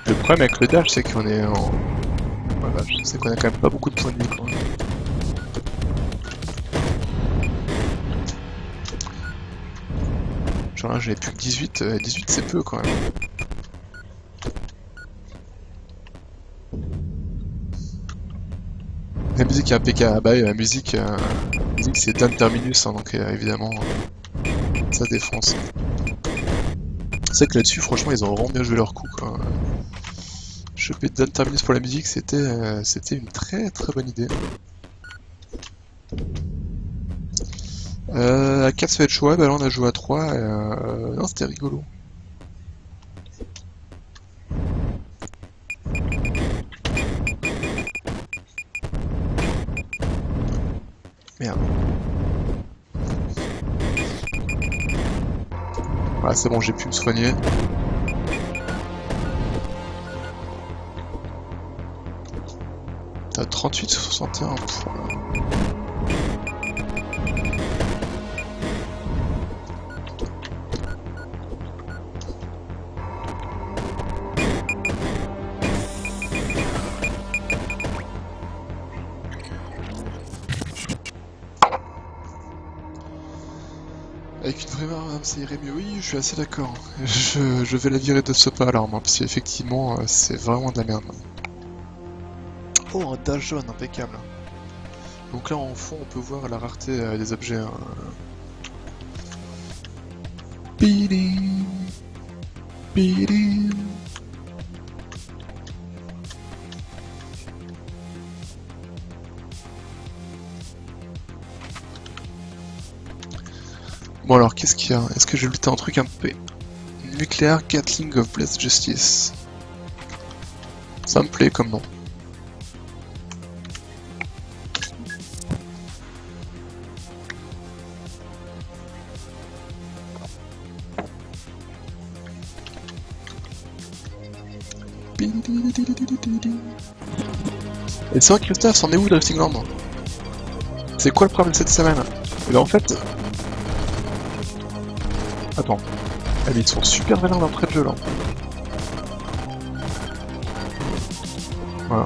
Le problème avec le dash, c'est qu'on est en... Voilà, je sais qu'on a quand même pas beaucoup de points de vie, quoi. Genre là, j'avais plus que 18. 18, c'est peu, quand même. La musique est impeccable. Ah bah oui, la musique c'est Dan Terminus, hein, donc évidemment, ça défonce. C'est vrai que là-dessus, franchement, ils ont vraiment bien joué leur coup, quoi. Choper Dan Terminus pour la musique, c'était une très très bonne idée. À 4 ça va être chaud, ouais, bah là on a joué à 3, non c'était rigolo. Merde. Voilà, c'est bon, j'ai pu me soigner. T'as 38 sur 61. Pff. Avec une vraie arme, ça irait mieux. Oui, je suis assez d'accord. Je vais la virer de ce pas l'arme, hein, parce qu'effectivement, c'est vraiment de la merde. Oh, un dash jaune, impeccable. Donc là, en fond, on peut voir la rareté des objets. Hein. Bidim, bidim. Bon alors, qu'est-ce qu'il y a? Est-ce que j'ai looté un truc un peu... Nuclear Gatling of Blessed Justice. Ça me plaît comme nom. Et c'est vrai, Christophe, c'en est où Drifting Land? C'est quoi le problème de cette semaine? Et ben en fait... Attends. Ah mais ils sont super malins d'entrée de jeu là. Voilà.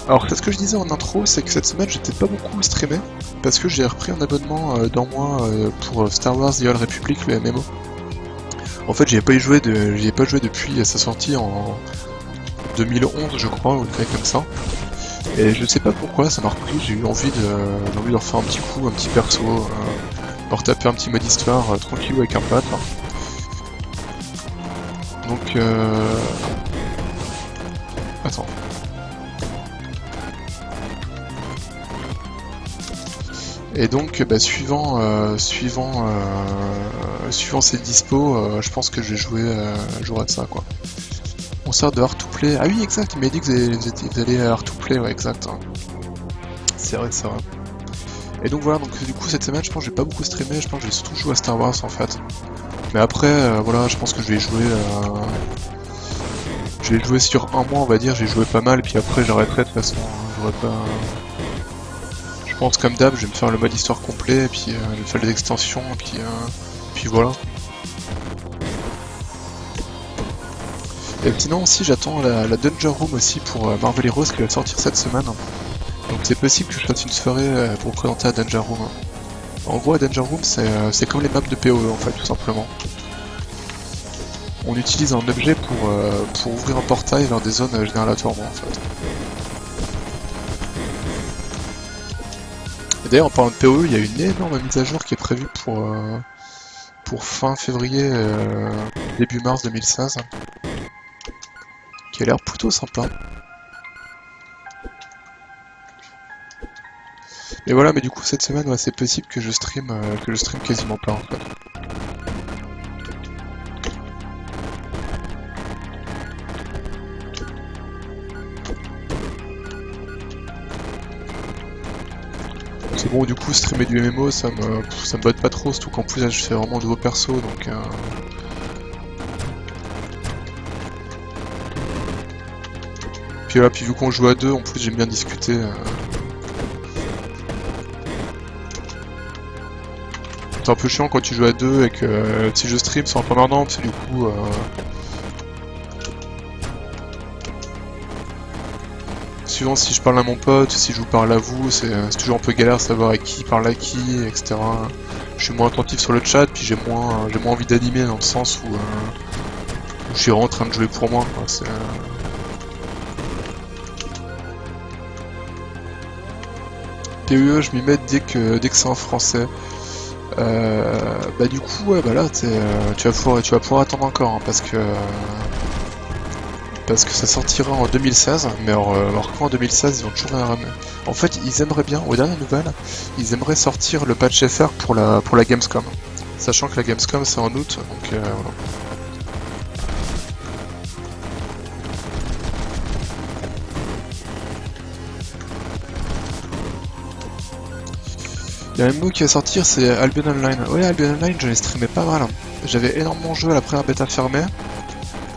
Alors c'est ce que je disais en intro, c'est que cette semaine j'étais pas beaucoup streamé, parce que j'ai repris un abonnement d'un mois pour Star Wars The Old Republic, le MMO. En fait j'y ai pas joué depuis sa sortie en 2011 je crois, ou une truc comme ça. Et je sais pas pourquoi ça m'a repris, j'ai eu envie de refaire un petit coup, un petit perso, de retaper un petit mode histoire tranquillou avec un pote. Donc attends. Et donc bah, suivant ses dispos, je pense que je vais jouer à ça quoi. On sort de Hard to Play. Ah oui exact, il m'a dit que vous allez à Hard to Play, ouais exact. Hein. C'est vrai, c'est vrai. Et donc voilà, donc du coup cette semaine je pense que j'ai pas beaucoup streamé, je pense que j'ai surtout joué à Star Wars en fait. Mais après voilà, je pense que je vais jouer sur un mois on va dire, j'ai joué pas mal, puis après j'arrêterai de toute façon, j'aurais pas... Je pense comme d'hab, je vais me faire le mode histoire complet, et puis je vais faire les extensions, et puis voilà. Et sinon aussi j'attends la Dungeon Room aussi pour Marvel Heroes qui va sortir cette semaine. Donc c'est possible que je fasse une soirée pour présenter la Dungeon Room. En gros la Dungeon Room c'est comme les maps de PoE en fait tout simplement. On utilise un objet pour ouvrir un portail vers des zones génératoirement en fait. Et d'ailleurs en parlant de PoE, il y a une énorme mise à jour qui est prévue pour fin février, début mars 2016. Qui a l'air plutôt sympa. Mais voilà, mais du coup cette semaine ouais, c'est possible que je stream quasiment pas en fait. C'est bon, du coup streamer du MMO ça me botte pas trop, surtout qu'en plus là, je fais vraiment de nouveaux persos donc Puis voilà, puis vu qu'on joue à deux, en plus j'aime bien discuter. C'est un peu chiant quand tu joues à deux et que si je stream c'est en permanent, parce que du coup... Suivant si je parle à mon pote, si je vous parle à vous, c'est toujours un peu galère de savoir à qui parle à qui, etc. Je suis moins attentif sur le chat, puis j'ai moins envie d'animer dans le sens où je suis vraiment en train de jouer pour moi. PE, je m'y mets dès que c'est en français. Bah du coup, ouais, bah là, tu vas pouvoir attendre encore, hein, parce que ça sortira en 2016, mais alors qu'en 2016, ils ont toujours rien ramené. En fait, ils aimeraient bien, aux dernières nouvelles, ils aimeraient sortir le patch FR pour la Gamescom. Sachant que la Gamescom c'est en août, donc voilà. Il y a un MMO qui va sortir, c'est Albion Online. Ouais, Albion Online, je l'ai streamé pas mal. J'avais énormément joué à la première bêta fermée,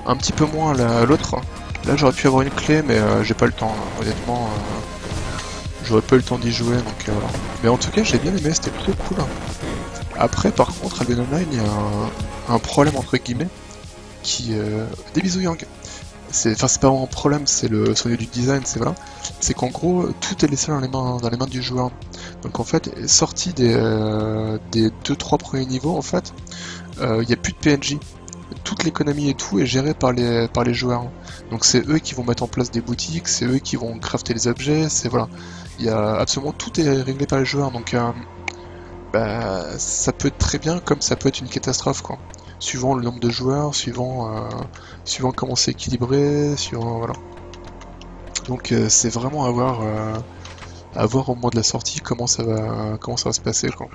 un petit peu moins à l'autre. Là, j'aurais pu avoir une clé, mais j'ai pas le temps. Honnêtement, j'aurais pas eu le temps d'y jouer, donc voilà. Mais en tout cas, j'ai bien aimé, c'était plutôt cool. Après, par contre, Albion Online, il y a un problème entre guillemets, des bisous Yang. Enfin, c'est pas vraiment un problème, c'est le soin du design, c'est voilà. C'est qu'en gros, tout est laissé dans les mains du joueur. Donc en fait, sorti des 2-3 premiers niveaux, en fait, il n'y a plus de PNJ. Toute l'économie et tout est gérée par les joueurs. Donc c'est eux qui vont mettre en place des boutiques, c'est eux qui vont crafter les objets, c'est voilà. Il y a absolument tout est réglé par les joueurs, donc bah, ça peut être très bien comme ça peut être une catastrophe quoi. Suivant le nombre de joueurs, suivant comment c'est équilibré, suivant voilà. Donc c'est vraiment à voir au moment de la sortie comment ça va se passer quoi.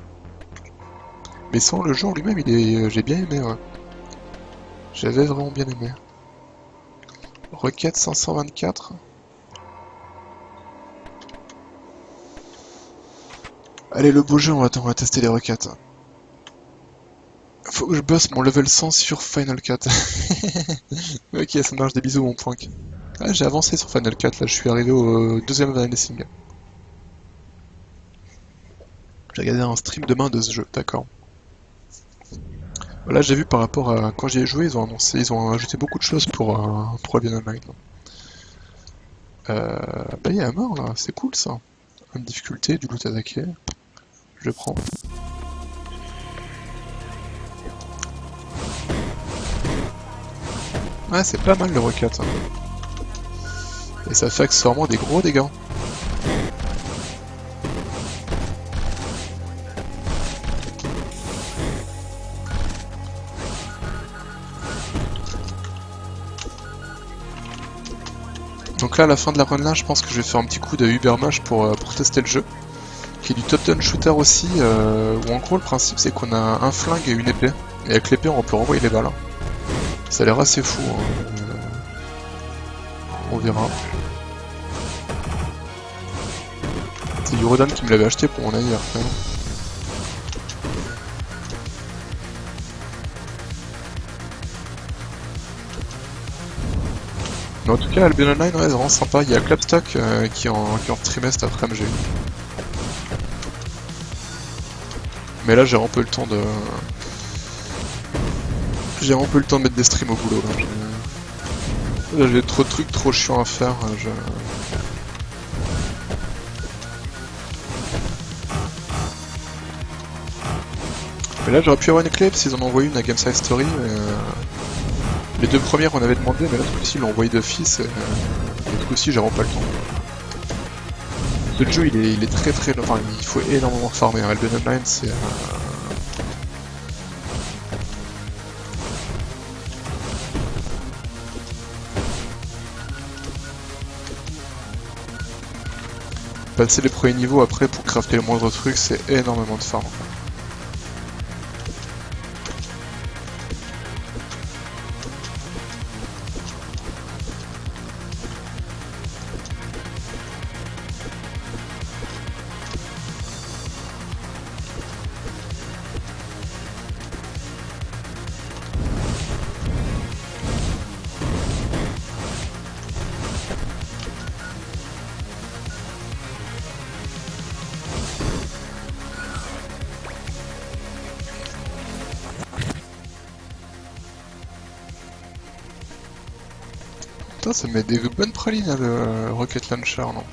Mais sans le jeu en lui-même, j'ai bien aimé. Ouais. J'avais vraiment bien aimé. Requête 524. Allez, le beau jeu, on va tester les requêtes. Faut que je bosse mon level 100 sur Final Cut. Ok, ça marche, des bisous mon point. Ah, j'ai avancé sur Final Cut, là, je suis arrivé au deuxième vanillissing. J'ai regardé un stream demain de ce jeu, d'accord. Là, j'ai vu par rapport à quand j'y ai joué, ils ont ajouté beaucoup de choses pour Albion Online. Bah, il y a un mort là, c'est cool ça. Une difficulté, du loot attaqué. Je prends. Ouais, c'est pas mal le requête. Hein. Et ça fait accessoirement des gros dégâts. Donc là, à la fin de la run là, je pense que je vais faire un petit coup de Ubermash pour tester le jeu. Qui est du top-down shooter aussi, où en gros le principe c'est qu'on a un flingue et une épée. Et avec l'épée on peut renvoyer les balles. Ça a l'air assez fou. Hein. On verra. C'est Eurodan qui me l'avait acheté pour mon anniversaire. Mais en tout cas, Albion Online, ouais, c'est vraiment sympa. Il y a Clapstock qui est en trimestre après j'ai eu. Mais là, j'ai un peu le temps de. J'ai un peu le temps de mettre des streams au boulot. Là, j'ai trop de trucs trop chiants à faire. Mais là, j'aurais pu avoir une clé parce qu'ils en ont envoyé une à Gameside Story. Les deux premières, on avait demandé, mais là, ce coup-ci, ils l'ont envoyé d'office. Et ce coup-ci, j'ai vraiment pas le temps. Ce jeu, il est très très long. Enfin, il faut énormément farmer. Albion Online, c'est. Passer les premiers niveaux après pour crafter les moindres trucs, c'est énormément de farm. Putain, ça met des bonnes pralines hein, le Rocket Launcher, non?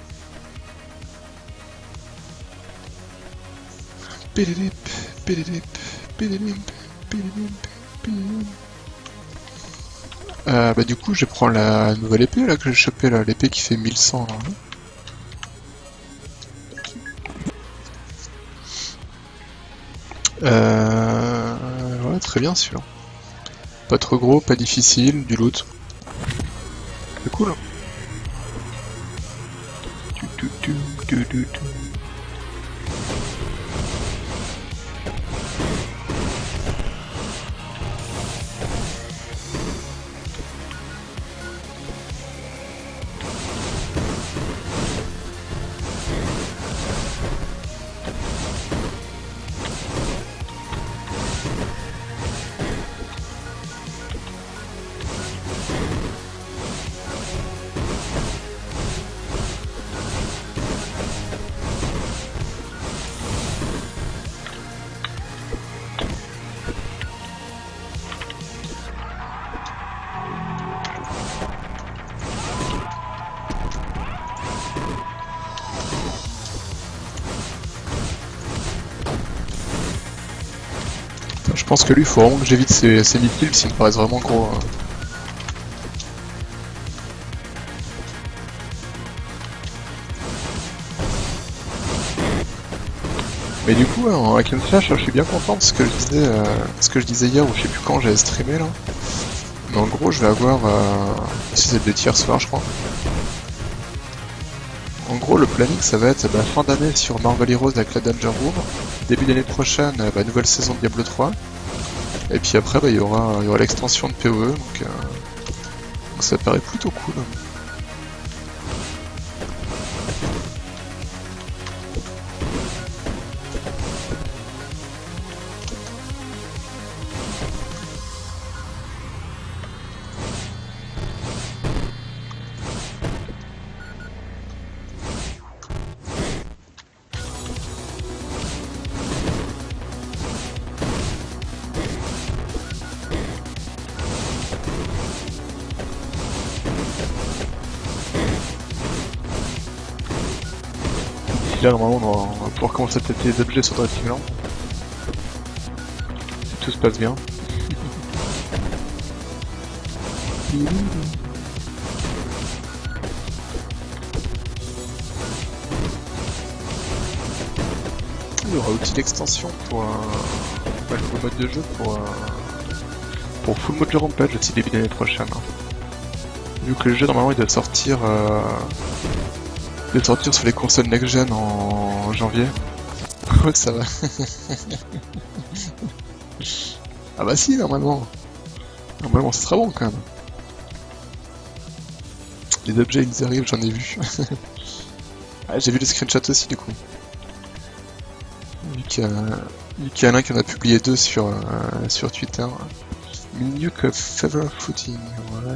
Pididip, pididip, pididip, pididip, pididip. Bah du coup, je vais prendre la nouvelle épée là que j'ai chopée là, l'épée qui fait 1100 là. Ouais, très bien celui-là. Pas trop gros, pas difficile, du loot. C'est cool. Je pense que lui, il faut vraiment que j'évite ces missiles s'ils me paraissent vraiment gros. Hein. Mais du coup, en hack and slash, je suis bien content de ce que je disais hier, ou je sais plus quand j'avais streamé là. Mais en gros, je vais avoir 6 de tiers soir, je crois. En gros, le planning, ça va être fin d'année sur Marvel Heroes avec la Danger Room, début d'année prochaine, nouvelle saison de Diablo 3, et puis après, il y aura l'extension de PoE, donc ça paraît plutôt cool. Là, normalement, on va pouvoir commencer à tester les objets sur Dressingland. Si tout se passe bien. Il y aura aussi l'extension pour le nouveau mode de jeu pour Full Mode Rampage aussi début d'année prochaine. Hein. Vu que le jeu normalement il doit sortir sur les consoles next-gen en janvier. Ouais, ça va. Ah bah si, normalement. Normalement, ça sera bon quand même. Les objets, ils arrivent, j'en ai vu. Ah, j'ai vu les screenshots aussi, du coup. Vu qu'il y en a qui en a publié 2 sur Twitter. Mieux que Favor Footing, ouais.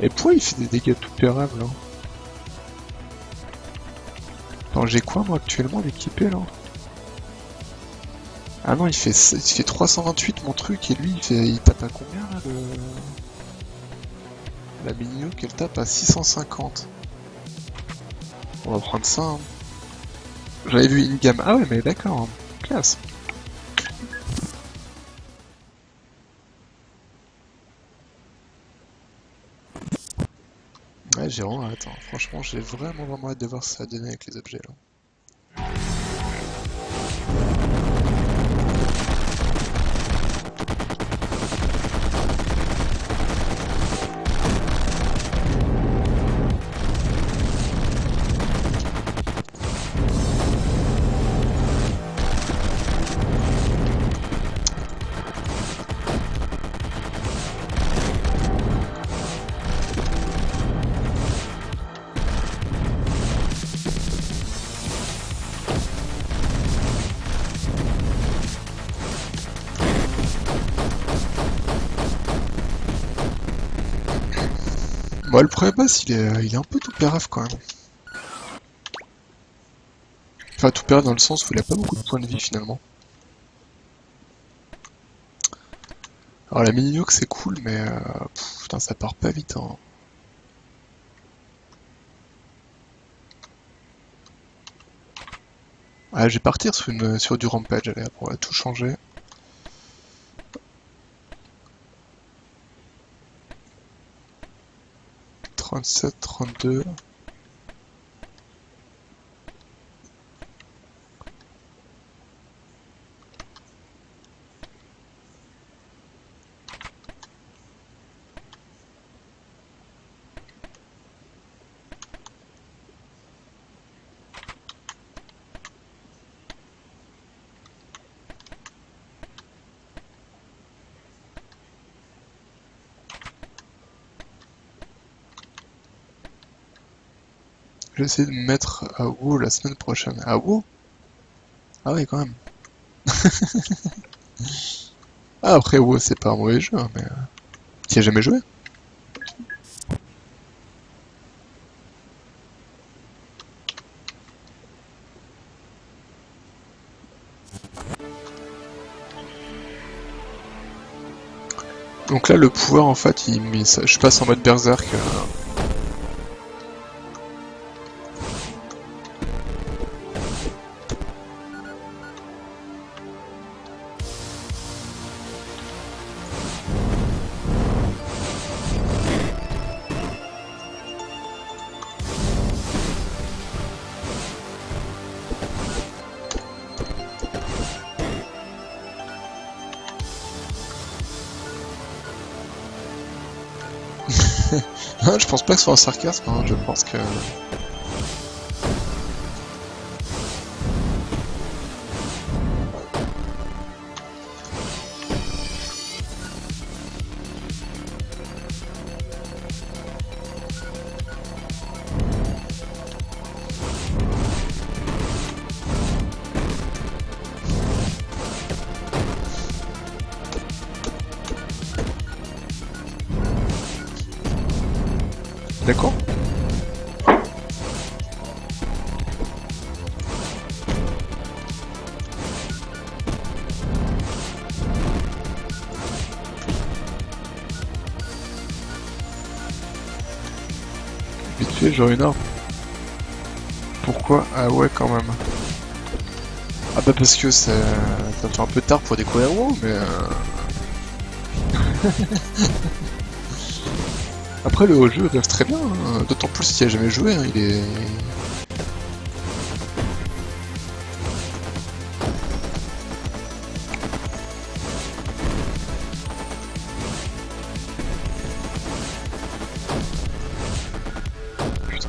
Et pourquoi il fait des dégâts tout pérables, là? Attends, j'ai quoi, moi, actuellement, d'équipé, là? Ah non, il fait 328 mon truc, et lui, il tape à combien, là, la mini qu'elle tape à 650. On va prendre ça, hein. J'avais vu une gamme. Ah ouais, mais d'accord, hein. Classe. Ouais, j'ai vraiment hâte, hein. Franchement, j'ai vraiment hâte de voir ce que ça va donner avec les objets, là. Bon, le premier boss, il est un peu tout pérave quand même. Enfin, tout pérave dans le sens où il a pas beaucoup de points de vie finalement. Alors la mini nuke c'est cool, mais putain, ça part pas vite, hein. Ah, je vais partir sur du rampage, allez, on va tout changer. « 37, 32... » Je vais essayer de me mettre à WoW la semaine prochaine. À WoW? Ah oui, quand même. Ah, après WoW, c'est pas un mauvais jeu, hein, mais... T'y as jamais joué? Donc là, le pouvoir, en fait, je passe en mode berserk. Je pense pas que ce soit un sarcasme, hein, je pense que... D'accord? Vite fait, genre une arme. Pourquoi? Ah ouais, quand même. Ah bah parce que ça fait un peu tard pour découvrir WoW, mais... Après, le jeu reste très bien, hein. D'autant plus s'il a jamais joué, hein, il est... Putain.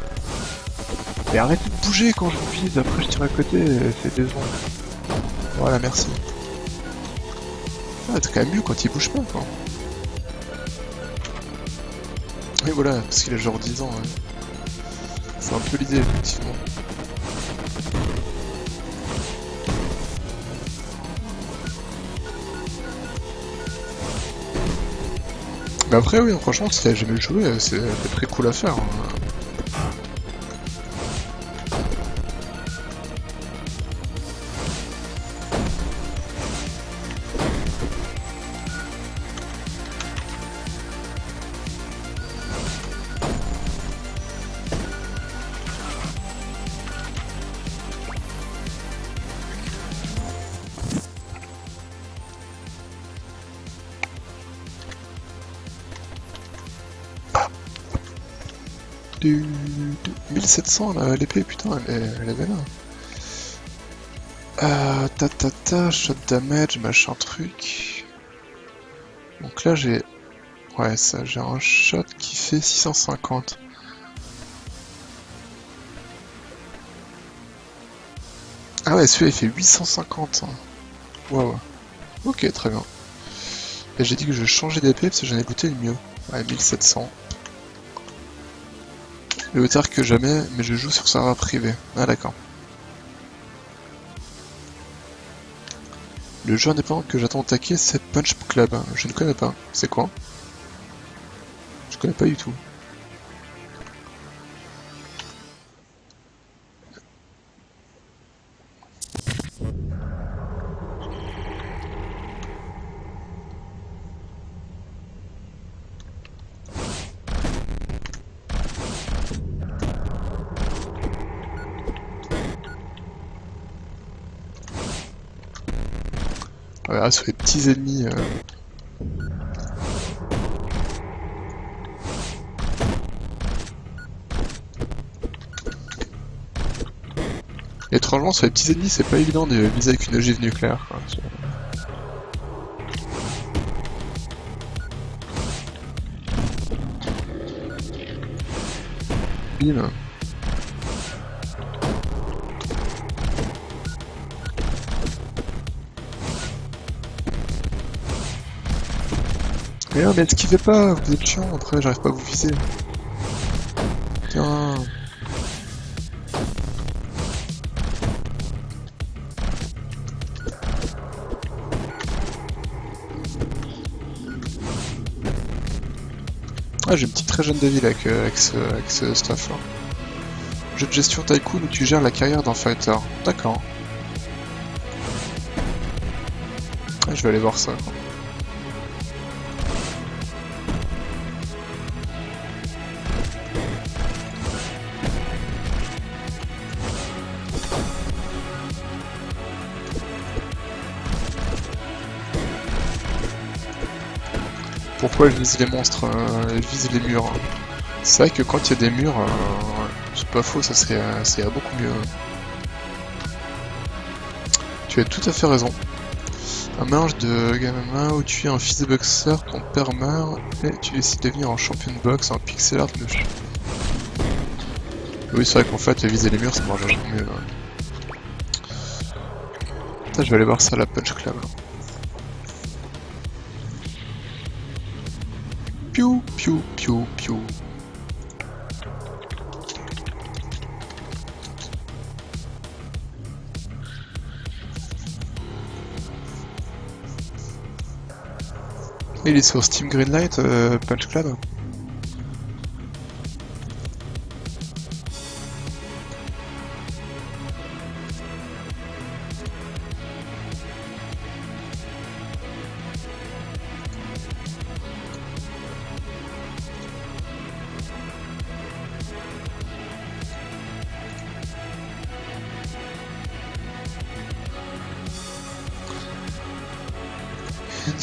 Mais arrêtez de bouger quand je vous vise, après je tire à côté, c'est décevant. Voilà, merci. Ah, t'es quand même mieux quand il bouge pas, quoi. Oui, voilà, parce qu'il a genre 10 ans, ouais. C'est un peu l'idée, effectivement. Mais après, oui, franchement, si t'as jamais joué, c'est très cool à faire, hein. Du 1700 l'épée, putain, elle est belle. Shot damage, machin truc. Donc là j'ai... Ouais, ça, j'ai un shot qui fait 650. Ah ouais, celui-là il fait 850. Waouh. Ok, très bien. Et j'ai dit que je changeais d'épée parce que j'en ai goûté le mieux. Ouais, 1700. Le tard que jamais, mais je joue sur serveur privé. Ah d'accord. Le jeu indépendant que j'attends attaquer, c'est Punch Club. Je ne connais pas. C'est quoi? Je connais pas du tout. Voilà, sur les petits ennemis. Étrangement, sur les petits ennemis, c'est pas évident de viser avec une ogive nucléaire, quoi. Bim. Mais non, mais esquivez pas, vous êtes chiant, après j'arrive pas à vous viser. Tiens. Ah, j'ai une petite très jeune de ville avec ce stuff là. Jeu de gestion tycoon où tu gères la carrière d'un fighter. D'accord. Ah, je vais aller voir ça. Quoi. Pourquoi elle vise les monstres elle vise les murs. Hein. C'est vrai que quand il y a des murs, c'est pas faux, ça serait beaucoup mieux. Tu as tout à fait raison. Un mélange de Gamma où tu es un fils de boxeur, ton père meurt, et tu décides de devenir un champion de boxe, un pixel art de... Oui, c'est vrai qu'en fait, viser les murs, ça marche vachement mieux. Putain, je vais aller voir ça à la Punch Club. Piou, piou, piou, piou. Il est sur Steam Greenlight, Punch Club.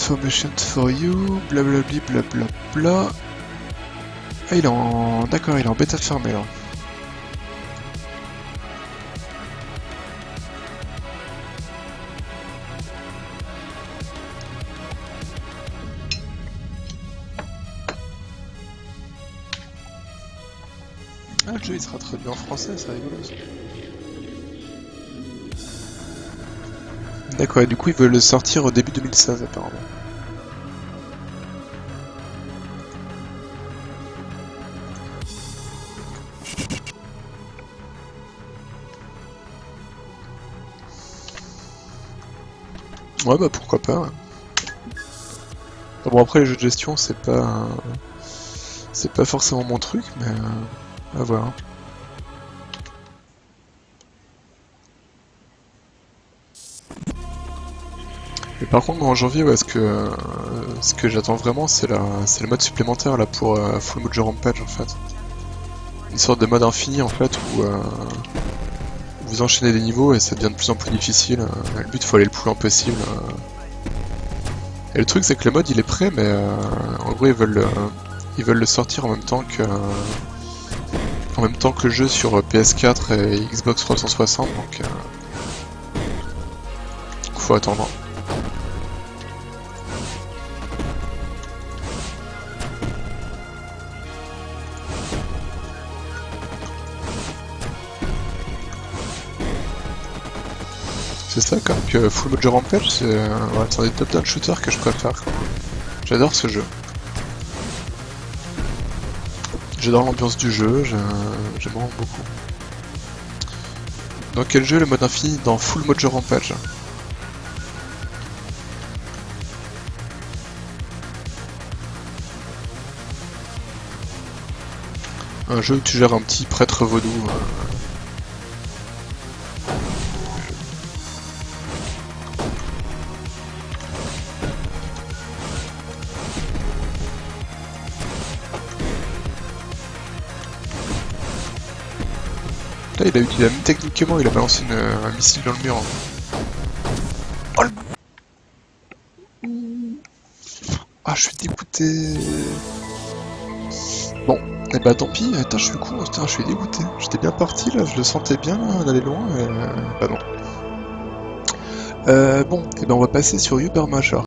Information for you, blablabli blablabla. Ah, il est en... D'accord, il est en bêta fermée là. Ah, le jeu il sera traduit en français, c'est rigolo ça. D'accord, et du coup ils veulent le sortir au début 2016 apparemment. Ouais bah pourquoi pas. Ouais. Bon après les jeux de gestion c'est pas forcément mon truc mais à voir. Mais par contre en janvier ouais, ce que j'attends vraiment c'est le mode supplémentaire là pour Full Mojo Rampage en fait. Une sorte de mode infini en fait où vous enchaînez des niveaux et ça devient de plus en plus difficile. Le but faut aller le plus loin possible. Et le truc c'est que le mode il est prêt mais en gros ils veulent le sortir en même temps que le jeu sur PS4 et Xbox 360 donc faut attendre. C'est ça comme que Full Mojo Rampage c'est un des top-down shooters que je préfère. J'adore ce jeu. J'adore l'ambiance du jeu, j'aime vraiment beaucoup. Dans quel jeu le mode infini? Dans Full Mojo Rampage. Un jeu où tu gères un petit prêtre vaudou. Là, il a utilisé techniquement, il a balancé un missile dans le mur. Oh, ah, je suis dégoûté. Bon, et bah tant pis, je suis con, je suis dégoûté. J'étais bien parti là, je le sentais bien d'aller loin, et bah non. Bon, et ben on va passer sur Uber Major.